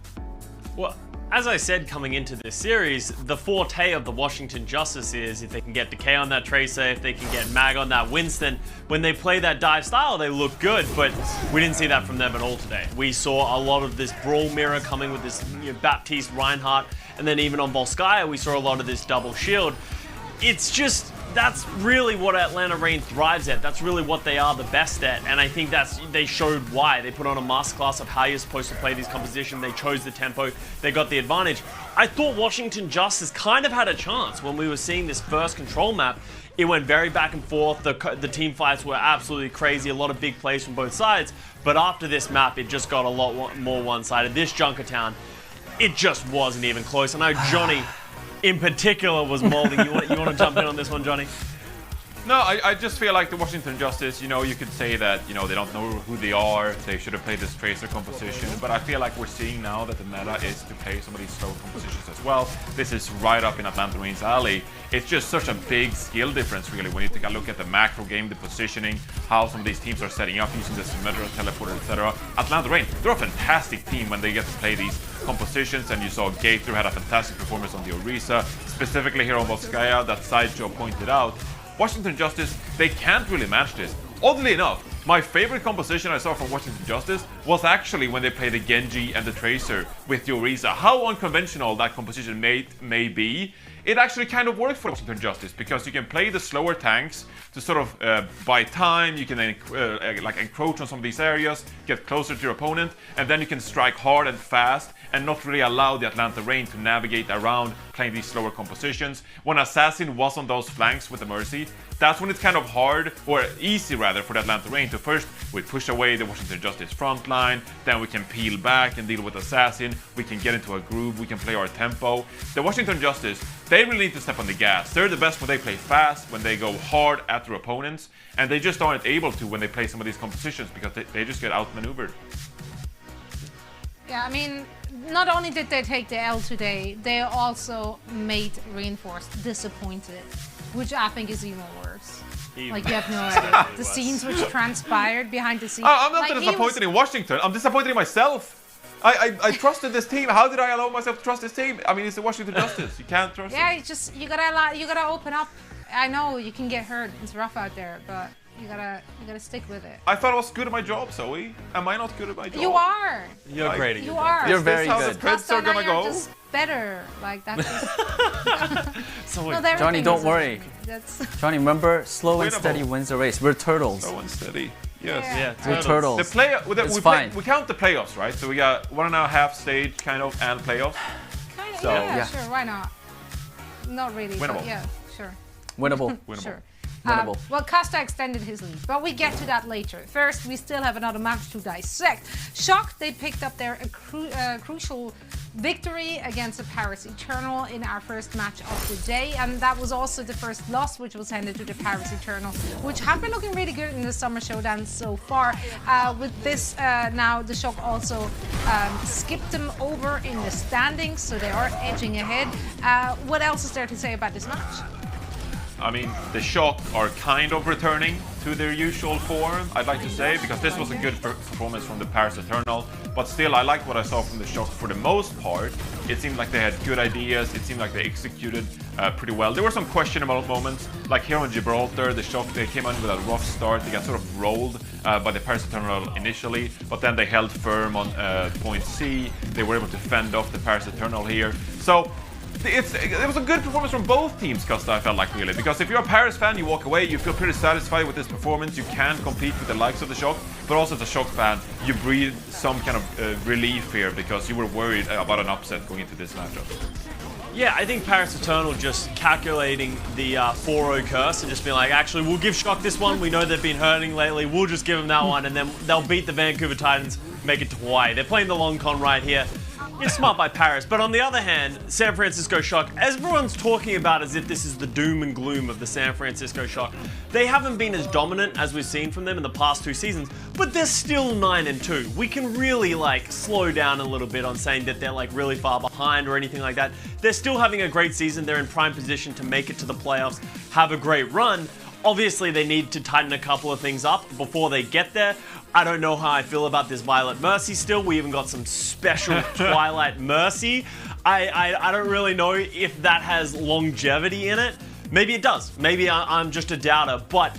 Well, as I said coming into this series, the forte of the Washington Justice is if they can get Decay on that Tracer, if they can get Mag on that Winston, when they play that dive style, they look good, but we didn't see that from them at all today. We saw a lot of this Brawl Mirror coming with this Baptiste Reinhardt, and then even on Volskaya, we saw a lot of this double shield. It's just, that's really what Atlanta Reign thrives at. That's really what they are the best at, and I think they showed why. They put on a masterclass of how you're supposed to play these compositions. They chose the tempo. They got the advantage. I thought Washington Justice kind of had a chance when we were seeing this first control map. It went very back and forth. The team fights were absolutely crazy. A lot of big plays from both sides. But after this map, it just got a lot more one-sided. This Junkertown, it just wasn't even close. I know Johnny in particular was molding. You want to jump in on this one, Johnny? No, I just feel like the Washington Justice, you could say that, they don't know who they are, they should have played this Tracer composition, but I feel like we're seeing now that the meta is to play some of these slow compositions as well. This is right up in Atlanta Reign's alley. It's just such a big skill difference, really, when you take a look at the macro game, the positioning, how some of these teams are setting up using the Symmetra, Teleporter, etc. Atlanta Reign, they're a fantastic team when they get to play these compositions, and you saw Gator had a fantastic performance on the Orisa, specifically here on Volskaya, that Sideshow pointed out. Washington Justice, they can't really match this. Oddly enough, my favorite composition I saw from Washington Justice was actually when they played the Genji and the Tracer with the Orisa. How unconventional that composition may be, it actually kind of worked for Washington Justice, because you can play the slower tanks to sort of buy time. You can then like encroach on some of these areas, get closer to your opponent, and then you can strike hard and fast and not really allow the Atlanta Reign to navigate around playing these slower compositions. When Assassin was on those flanks with the Mercy, that's when it's kind of hard, or easy rather, for the Atlanta Reign to first we push away the Washington Justice front line, then we can peel back and deal with Assassin, we can get into a groove, we can play our tempo. The Washington Justice, they really need to step on the gas. They're the best when they play fast, when they go hard at their opponents, and they just aren't able to when they play some of these compositions, because they just get outmaneuvered. Yeah, I mean, not only did they take the L today, they also made Reinforced disappointed, which I think is even worse. Like, you have no idea. The scenes which transpired behind the scenes. I'm not disappointed in Washington. I'm disappointed in myself. I trusted this team. How did I allow myself to trust this team? I mean, it's the Washington Justice. You can't trust Yeah, them. you gotta open up. I know you can get hurt. It's rough out there, but you gotta stick with it. I thought I was good at my job, Zoe. Am I not good at my job? You are. You're great at You your are. job. You're very How good. the creds are gonna You're go? just better. Like that's just. So No, Johnny, everything don't is worry. everything. That's. Johnny, remember, slow and Winnable. steady wins the race. We're turtles. Slow and steady. Yes. Yeah, We're turtles. The It's fine. we count the playoffs, right? So we got 1.5 stage kind of and playoffs. Kind of, So, yeah, sure. Why not? Not really. Winnable. But yeah, sure. Winnable. Winnable. Sure. Winnable. Well, Costa extended his lead, but we get to that later. First, we still have another match to dissect. Shock, they picked up their crucial victory against the Paris Eternal in our first match of the day, and that was also the first loss, which was handed to the Paris Eternal, which have been looking really good in the Summer Showdown so far. With this, now the Shock also skipped them over in the standings, so they are edging ahead. What else is there to say about this match? I mean, the Shock are kind of returning to their usual form, I'd like to say, because this was a good performance from the Paris Eternal, but still I liked what I saw from the Shock for the most part. It seemed like they had good ideas, it seemed like they executed pretty well. There were some questionable moments, like here on Gibraltar, the Shock, they came in with a rough start, they got sort of rolled by the Paris Eternal initially, but then they held firm on point C, they were able to fend off the Paris Eternal here. So it was a good performance from both teams, Costa, I felt like, really, because if you're a Paris fan, you walk away, you feel pretty satisfied with this performance, you can compete with the likes of the Shock, but also as a Shock fan, you breathe some kind of relief here, because you were worried about an upset going into this matchup. Yeah, I think Paris Eternal just calculating the 4-0 curse and just being like, actually, we'll give Shock this one. We know they've been hurting lately. We'll just give them that one, and then they'll beat the Vancouver Titans, make it to Hawaii. They're playing the long con right here. It's smart by Paris. But on the other hand, San Francisco Shock, everyone's talking about as if this is the doom and gloom of the San Francisco Shock. They haven't been as dominant as we've seen from them in the past 2 seasons, but they're still 9-2. We can really like slow down a little bit on saying that they're like really far behind or anything like that. They're still having a great season. They're in prime position to make it to the playoffs, have a great run. Obviously, they need to tighten a couple of things up before they get there. I don't know how I feel about this Violet Mercy still. We even got some special Twilight Mercy. I don't really know if that has longevity in it. Maybe it does. Maybe I'm just a doubter. But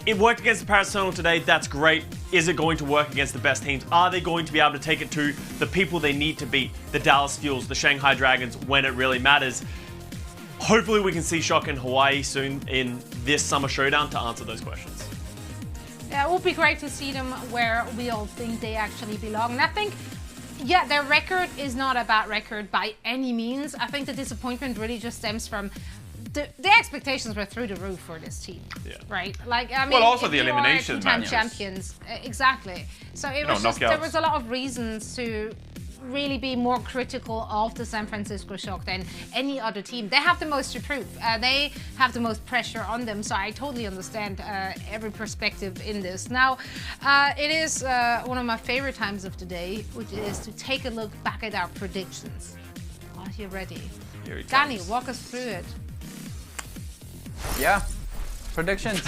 it worked against the Paris Eternal today. That's great. Is it going to work against the best teams? Are they going to be able to take it to the people they need to beat? The Dallas Fuels, the Shanghai Dragons, when it really matters. Hopefully we can see Shock in Hawaii soon in this Summer Showdown to answer those questions. Yeah, it would be great to see them where we all think they actually belong. And I think, yeah, their record is not a bad record by any means. I think the disappointment really just stems from the expectations were through the roof for this team, right? Like, I mean, well, also if the you elimination are two-time matches. champions, exactly. So it was just, knockouts. there was a lot of reasons to really be more critical of the San Francisco Shock than any other team. They have the most to prove. They have the most pressure on them, so I totally understand every perspective in this. Now, it is one of my favorite times of the day, which is to take a look back at our predictions. Are you ready? Here he Danny, comes. walk us through it. Yeah. Predictions.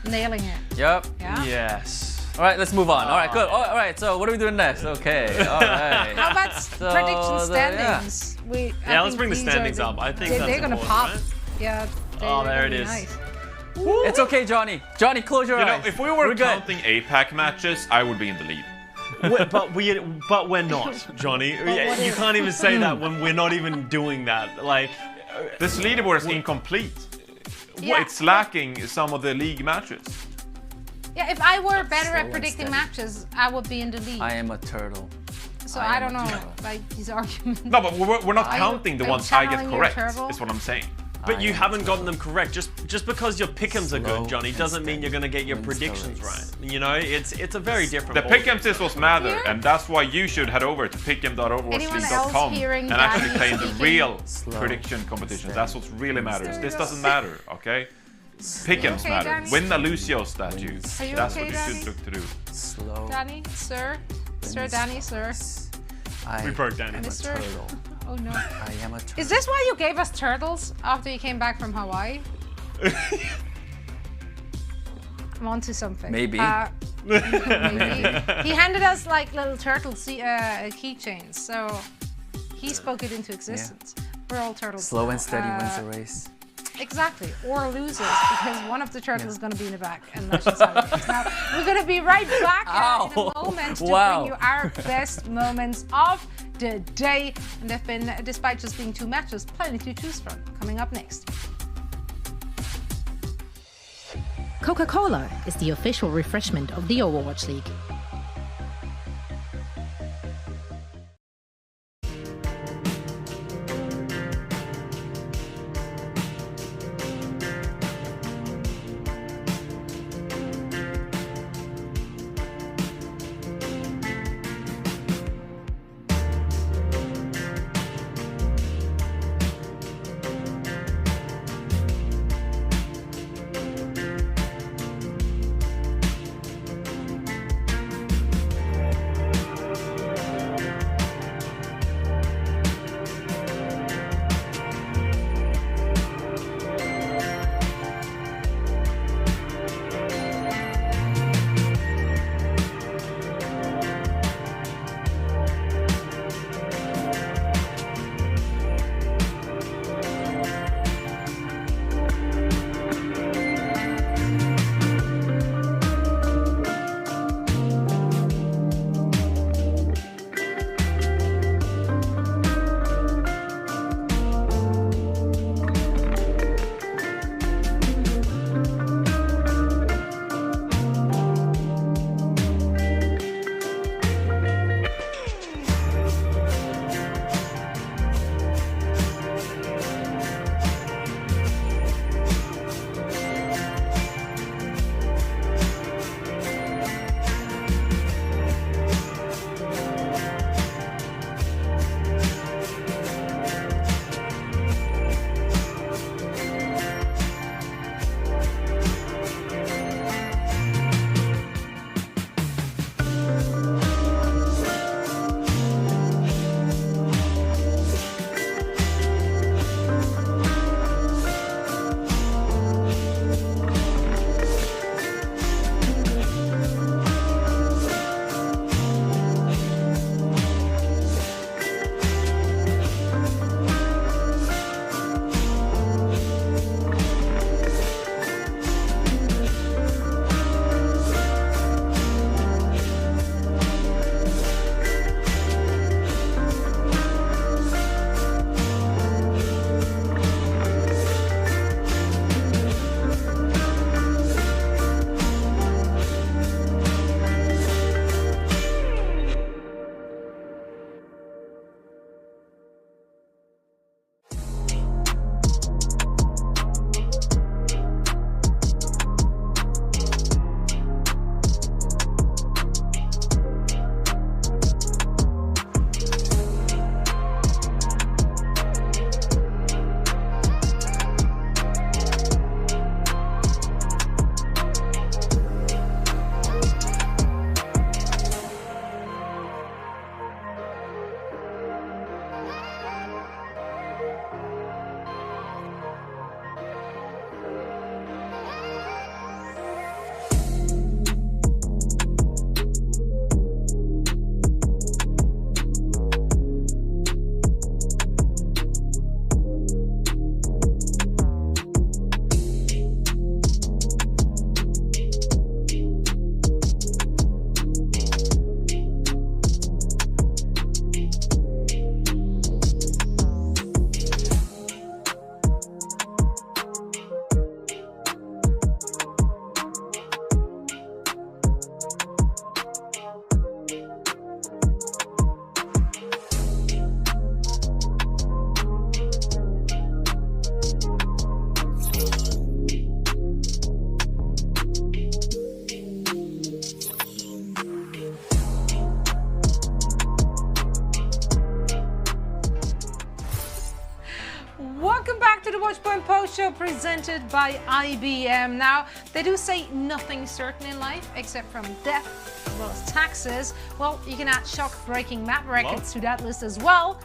Nailing it. Yep. Yeah? Yes. All right, let's move on. All right, good. All right, so what are we doing next? Okay. All right. How about prediction standings? Yeah, let's bring the standings up. I think they're gonna important, pop. right? Yeah. Oh, there it be is. Nice. It's okay, Johnny. Johnny, close your You know, eyes. if we were We're good. counting APAC matches, I would be in the lead. But we're not, Johnny. what You is- can't even say that when we're not even doing that. Like, This leaderboard is incomplete. Yeah. It's lacking some of the league matches. Yeah, if I were better Slow at and predicting steady. matches, I would be in the lead. I am a turtle. So I I am don't a know, turtle. like these arguments. No, but we're not Are you- counting the are you ones I get channeling your correct, turtle? is what I'm saying. but you am haven't gotten them correct. Just because your pick'ems are Slow good, Johnny, and doesn't mean steady you're gonna get your wins the predictions race. right. You know, it's a very different. The ball. pick'em systems matter, and that's why you should head over to pick'em.overwatchleague.com hearing and actually Danny play in the speaking? real Slow prediction competitions. steady That's what really matters. This Slow. doesn't matter, okay? Pick'ems okay, matter. Danny? Win the Lucio statue. Are you That's okay, what you Danny? should look to do. Slow. Danny, sir, Sir wins Danny, sir. race. I We broke Danny. am a Mister. turtle. Oh no. I am a turtle. Is this why you gave us turtles after you came back from Hawaii? I'm onto something. Maybe. Maybe. He handed us like little turtle keychains, so he spoke it into existence. We're all turtles. Slow now. and steady wins the race. Exactly, or loses, because one of the turtles is going to be in the back, and that's just how it is. Now, we're going to be right back in Ow. a moment to Wow. bring you our best moments of the day. And there've been, despite just being 2 matches, plenty to choose from. Coming up next. Coca-Cola is the official refreshment of the Overwatch League. Show presented by IBM. Now, they do say nothing certain in life except from death as well as taxes. Well, you can add shock-breaking map records to that list as well.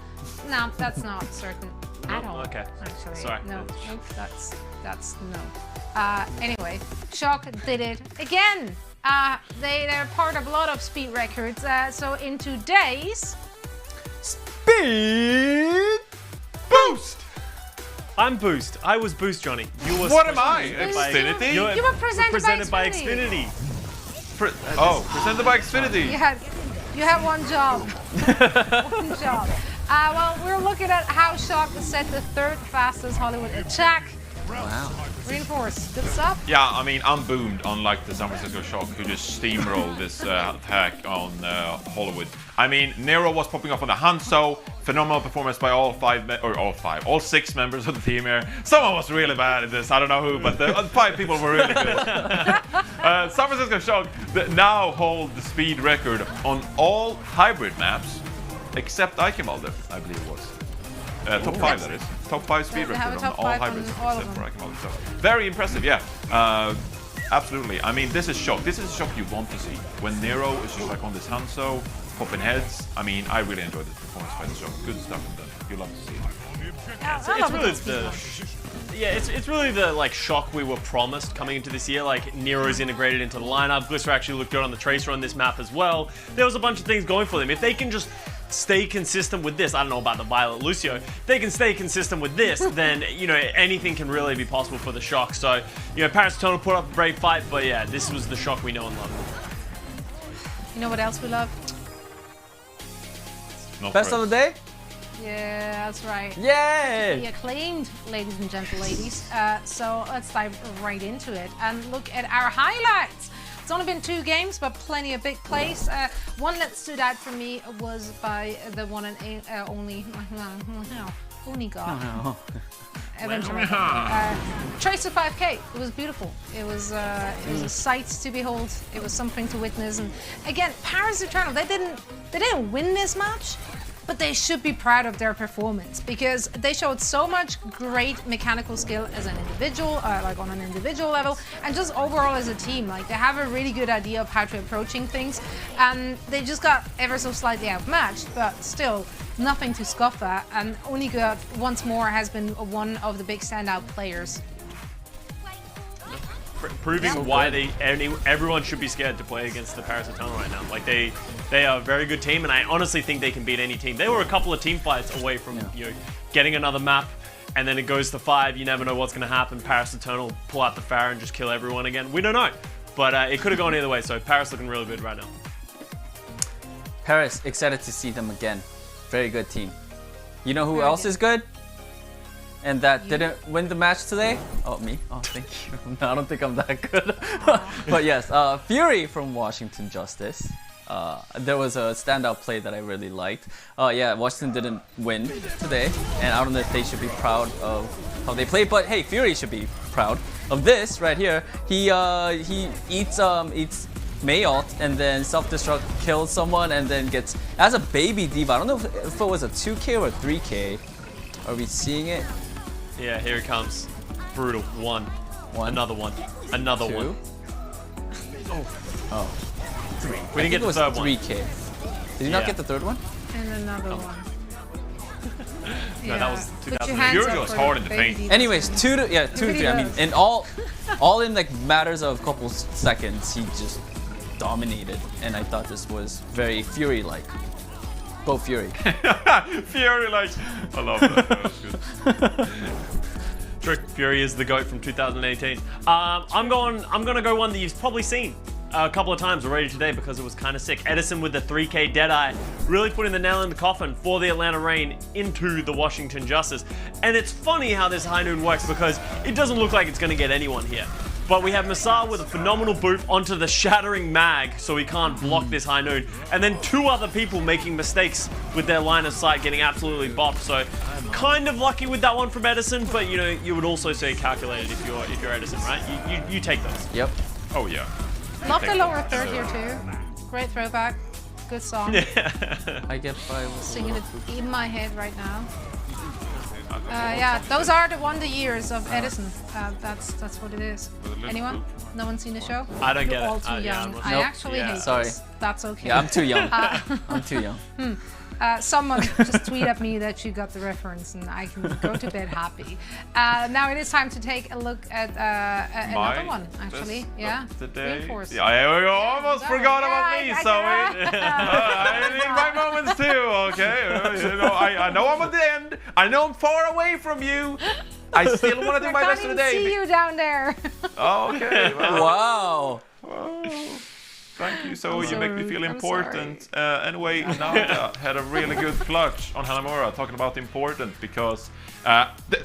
No, that's not certain at all. Okay. Actually, Sorry. no, that's no. Anyway, Shock did it again. They're part of a lot of speed records. So in today's Speed Boost! I'm Boost. I was Boost, Johnny. You were What am I? Xfinity? You were presented by Xfinity. Xfinity. Presented by Xfinity. You had one job. One job. Well, we're looking at how Shock set the third fastest Hollywood attack. Wow. Reinforced. Good stuff. Yeah, I mean, I'm boomed, unlike the San Francisco Shock, who just steamrolled this attack on Hollywood. I mean, Nero was popping up on the Hangzhou. Phenomenal performance by all 6 members of the team here. Someone was really bad at this. I don't know who, but the 5 people were really good. San Francisco Shock now hold the speed record on all hybrid maps, except Eichenwalde, I believe it was. Top 5, that is. Top 5 speed They have record a on top all 5 hybrids on all except of for them. Eichenwalde. So, very impressive, yeah. Absolutely. I mean, this is Shock. This is a Shock you want to see. When Nero is just like on this Hangzhou, popping heads. I mean, I really enjoyed this performance by the Shock. Good stuff from them. You love to see it. It's really the like Shock we were promised coming into this year. Like Nero's integrated into the lineup. Glycer actually looked good on the Tracer on this map as well. There was a bunch of things going for them. If they can just stay consistent with this, I don't know about the Violet Lucio, if they can stay consistent with this, then, you know, anything can really be possible for the Shock. So, you know, Paris Eternal put up a brave fight, but yeah, this was the Shock we know and love. You know what else we love? Best of the day? Yeah, that's right. Yay! The acclaimed, ladies and gentle-ladies. So let's dive right into it and look at our highlights. It's only been 2 games, but plenty of big plays. One that stood out for me was by the one and only God. Eventually. Tracer 5K. It was beautiful. It was a sight to behold. It was something to witness. And again, Paris Eternal. They didn't win this match, but they should be proud of their performance because they showed so much great mechanical skill as an individual, like on an individual level, and just overall as a team. Like they have a really good idea of how to approaching things, and they just got ever so slightly outmatched, but still nothing to scoff at. And Onigurt once more has been one of the big standout players. Proving why everyone should be scared to play against the Paris Eternal right now. Like they are a very good team, and I honestly think they can beat any team. They were a couple of team fights away from you know, getting another map, and then it goes to 5. You never know what's going to happen. Paris Eternal pull out the Pharaoh and just kill everyone again. We don't know, but it could have gone either way. So Paris looking really good right now. Paris, excited to see them again. Very good team. You know who Very else good. is good? And that didn't win the match today? Oh, me? Oh, thank you. No, I don't think I'm that good. But yes, Fury from Washington Justice. There was a standout play that I really liked. Yeah, Washington didn't win today, and I don't know if they should be proud of how they played, but hey, Fury should be proud of this right here. He eats May ult and then self-destruct, kills someone, and then gets as a baby diva. I don't know if it was a 2K or a 3K. Are we seeing it? Yeah, here it comes. Brutal. One. Another one. Another 2? one. Oh. 3. We I didn't think get it the was third one. 3K. Did you not Yeah. get the third one? And another one. No, that was Put your 2000. hands Fury up was for hard in the baby paint. divas. Anyways, 2 to 3. I mean, does. in all in like matters of a couple seconds, he just dominated, and I thought this was very Fury-like. Go Fury. Fury, like, I love that. That was good. True. Fury is the GOAT from 2018. I'm gonna go one that you've probably seen a couple of times already today because it was kind of sick. Edison with the 3K Deadeye, really putting the nail in the coffin for the Atlanta Reign into the Washington Justice. And it's funny how this high noon works because it doesn't look like it's gonna get anyone here. But we have Massar with a phenomenal boot onto the shattering mag, so he can't block this high noon. And then 2 other people making mistakes with their line of sight, getting absolutely bopped. So kind of lucky with that one from Edison, but you know, you would also say calculated if you're Edison, right? You take those. Yep. Oh, yeah. Love the lower third here too. Great throwback. Good song. I get by with Singing it in my head right now. Yeah, those are the wonder years of Edison. That's what it is. Anyone? No one's seen the show? I don't You're get all it. too young. Nope. I actually hate Sorry. this. That's okay. Yeah, I'm too young. I'm too young. Someone just tweet at me that you got the reference, and I can go to bed happy. Now it is time to take a look at another one, actually. Yeah, Reinforce. Yeah, I almost forgot about me, so I need my moments too. Okay, you know, I know I'm at the end. I know I'm far away from you. I still want to do my best of the day. I can't even see you down there. Okay. Wow. Thank you. So you make me feel important. Anyway, Nanda had a really good clutch on Hanamura, talking about important because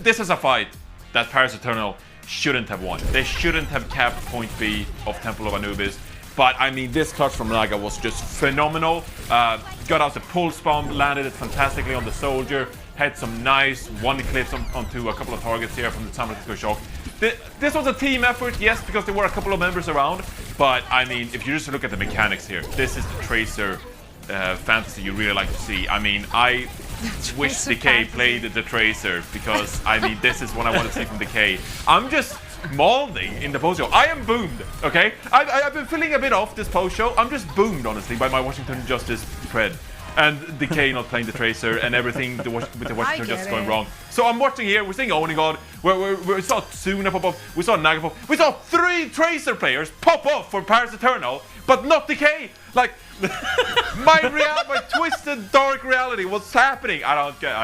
this is a fight that Paris Eternal shouldn't have won. They shouldn't have capped point B of Temple of Anubis. But I mean, this clutch from Naga was just phenomenal. Got out the pulse bomb, landed it fantastically on the soldier, had some nice one clips onto a couple of targets here from the San Francisco Shock. This was a team effort, yes, because there were a couple of members around. But I mean, if you just look at the mechanics here, this is the Tracer fantasy you really like to see. I mean, I wish Decay played the Tracer because I mean, this is what I want to see from Decay. I'm just molding in the post show. I am boomed, okay? I've been feeling a bit off this post show. I'm just boomed, honestly, by my Washington Justice cred. And Decay not playing the Tracer and everything with the Washington Justice going wrong. So I'm watching here, we're seeing Onigod, we saw Tsuna pop off, we saw Naga pop off, we saw 3 Tracer players pop off for Paris Eternal, but not Decay. Like, my twisted dark reality, what's happening? I don't get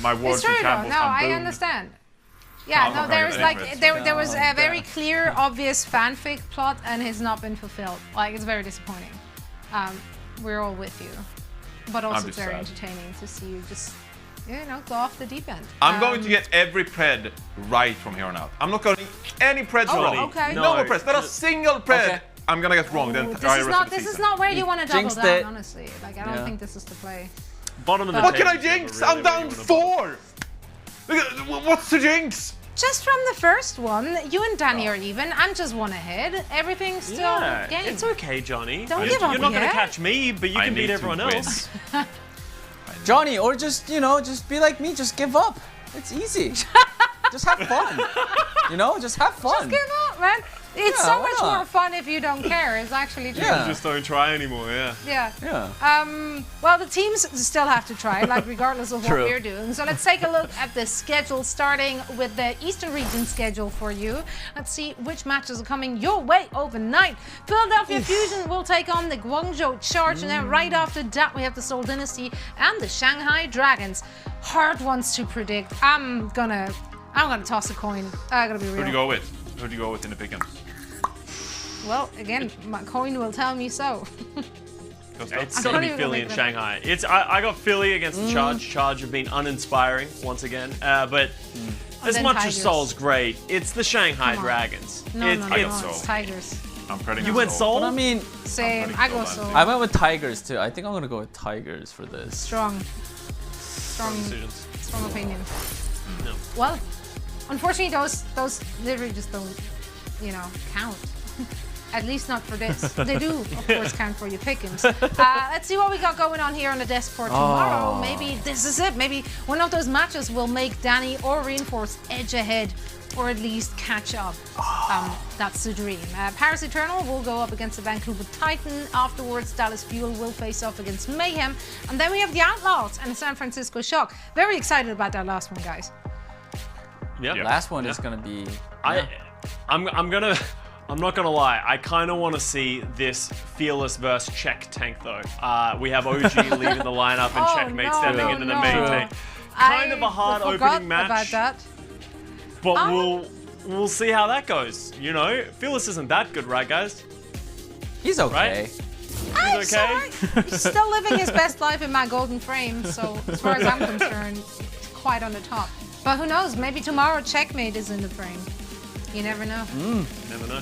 my words in shambles. No, I understand. Yeah, no, there's like there was a very clear, obvious fanfic plot, and it's not been fulfilled. Like, it's very disappointing. We're all with you, but also it's very entertaining to see you just, you know, go off the deep end. I'm going to get every pred right from here on out. I'm not going to get any preds wrong. Okay. No more preds, not a single pred. Okay. I'm gonna get wrong. Then this is not where you want to double down, honestly. Like, I don't think this is the play. Bottom of the what can I jinx? I'm down 4. What's the jinx? Just from the first one, you and Danny are even. I'm just one ahead. Everything's still game. It's okay, Johnny. Don't give up. You're not going to catch me, but you can beat everyone else. Johnny, or just, you know, just be like me. Just give up. It's easy. Just have fun. You know, just have fun. Just give up, man. It's so much more fun if you don't care. It's actually true. You just don't try anymore, Yeah. Well, the teams still have to try, like, regardless of what we're doing. So let's take a look at the schedule, starting with the Eastern region schedule for you. Let's see which matches are coming your way overnight. Philadelphia Fusion will take on the Guangzhou Charge, and then right after that we have the Seoul Dynasty and the Shanghai Dragons. Hard ones to predict. I'm gonna toss a coin. I gotta be real. Who do you go with? Who do you go with in the pick'ems? Well, again, my coin will tell me so. It's got to be Philly and Shanghai. I got Philly against the Charge. Charge have been uninspiring once again. But as much as Seoul's great, it's the Shanghai Dragons. No, it's Tigers. I'm predicting You went Seoul? But I mean, same. I go Seoul. I went with Tigers too. I think I'm gonna go with Tigers for this. Strong decisions. Strong opinion. No. Well, unfortunately, those literally just don't, you know, count. At least not for this. They do, of course, count for your pickings. Let's see what we got going on here on the desk for tomorrow. Maybe this is it. Maybe one of those matches will make Danny or Reinforce edge ahead, or at least catch up. That's the dream. Paris Eternal will go up against the Vancouver Titans. Afterwards, Dallas Fuel will face off against Mayhem. And then we have the Outlaws and the San Francisco Shock. Very excited about that last one, guys. Yeah. Last one is gonna be. I'm not gonna lie, I kind of want to see this Fearless versus Czech tank though. We have OG leaving the lineup and Checkmate stepping into the main tank. Kind of a hard opening match. About that. But we'll see how that goes. You know, Fearless isn't that good, right, guys? He's okay. Right? He's okay. He's still living his best life in my golden frame, so as far as I'm concerned, quite on the top. But who knows? Maybe tomorrow Checkmate is in the frame. You never know. You never know.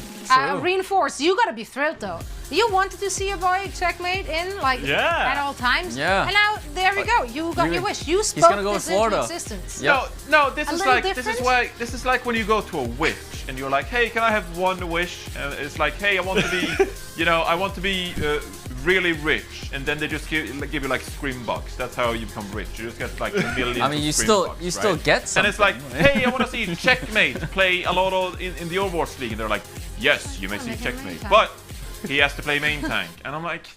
Reinforce, you gotta be thrilled though. You wanted to see your boy Checkmate in, like, at all times. Yeah. And now there we go. You got your wish. You spoke this into existence. No, this is like when you go to a witch and you're like, hey, can I have one wish? And it's like, hey, I want to be, you know, I want to be really rich, and then they just give you like scrim bucks. That's how you become rich. You just get like millions. I mean, you of scrim still bucks, still right? get something. And it's like, hey, I want to see Checkmate play a lot of in the Overwatch League, and they're like, yes, you may see Checkmate, but he has to play main tank, and I'm like,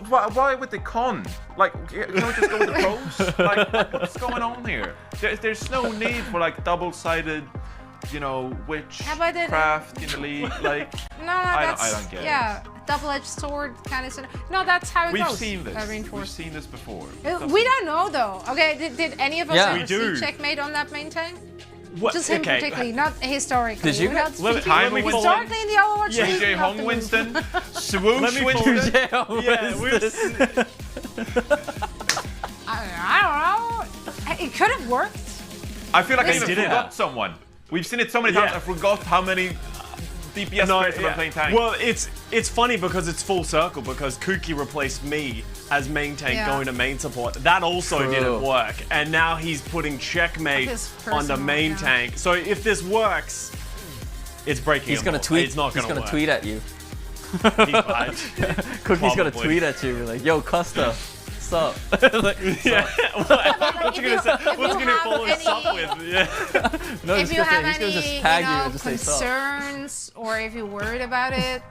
why with the con? Like, can we just go with the pros? Like, what's going on here? There's no need for like double-sided, you know, witchcraft in the league. Like, No, I that's don't get yeah, double-edged sword kind of. No, that's how it We've goes. seen this. Reinforced. We've seen this before. We don't know though. Okay, did any of us Yeah. ever We do. see Checkmate on that main tank? What? Just him Okay. particularly, not historically. Did you Without guys- speaking. Time Winston, Historically in the Overwatch Yeah. League, DJ not Home the Winston, Let Swoosh me Winston. Yeah, we've I don't know. It could have worked. I feel like I They even did it. forgot someone. We've seen it so many times. Yeah. I forgot how many DPS players have been playing tank. Well, it's funny because it's full circle because Kuki replaced me as main tank Yeah. going to main support. That also True. didn't work. And now he's putting Checkmate His on the personal, main yeah. tank. So if this works, it's breaking He's him gonna off. tweet. It's not He's gonna gonna work. tweet at you. He's fine. Cookie's gonna Probably. tweet at you like, "Yo, Costa, what's up?" Like, Yeah. What's if you you- gonna say? if What's you he gonna have follow us up any- with? Yeah. no, If he's you gonna have he's gonna just any tag you and just say concerns or if you're worried about it,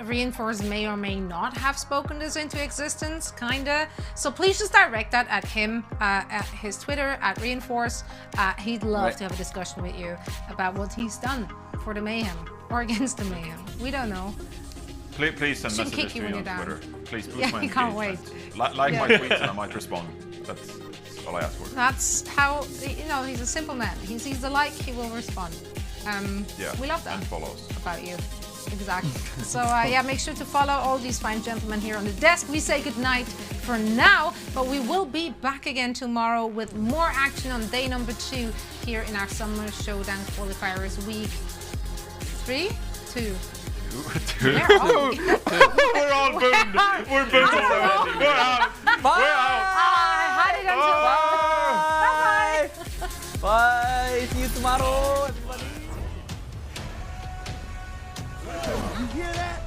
Reinforce may or may not have spoken this into existence, kinda. So please just direct that at him, at his Twitter, at Reinforce. He'd love Right. to have a discussion with you about what he's done for the Mayhem or against the Mayhem. We don't know. Please send Should messages kick to you me when on you're down. Twitter. Please boost Yeah, my he can't engagement. Like Yeah. my tweets and I might respond. That's all I ask for. That's how, you know, he's a simple man. He sees the like, he will respond. Yeah. We love that And follows. about you. Exactly. So yeah, make sure to follow all these fine gentlemen here on the desk. We say goodnight for now, but we will be back again tomorrow with more action on day number 2 here in our Summer Showdown Qualifiers week 3, 2. Where are we? We're all boomed. We're boomed already. We're out. We're out. Had it until Bye-bye. Bye. See you tomorrow, everybody. You hear that?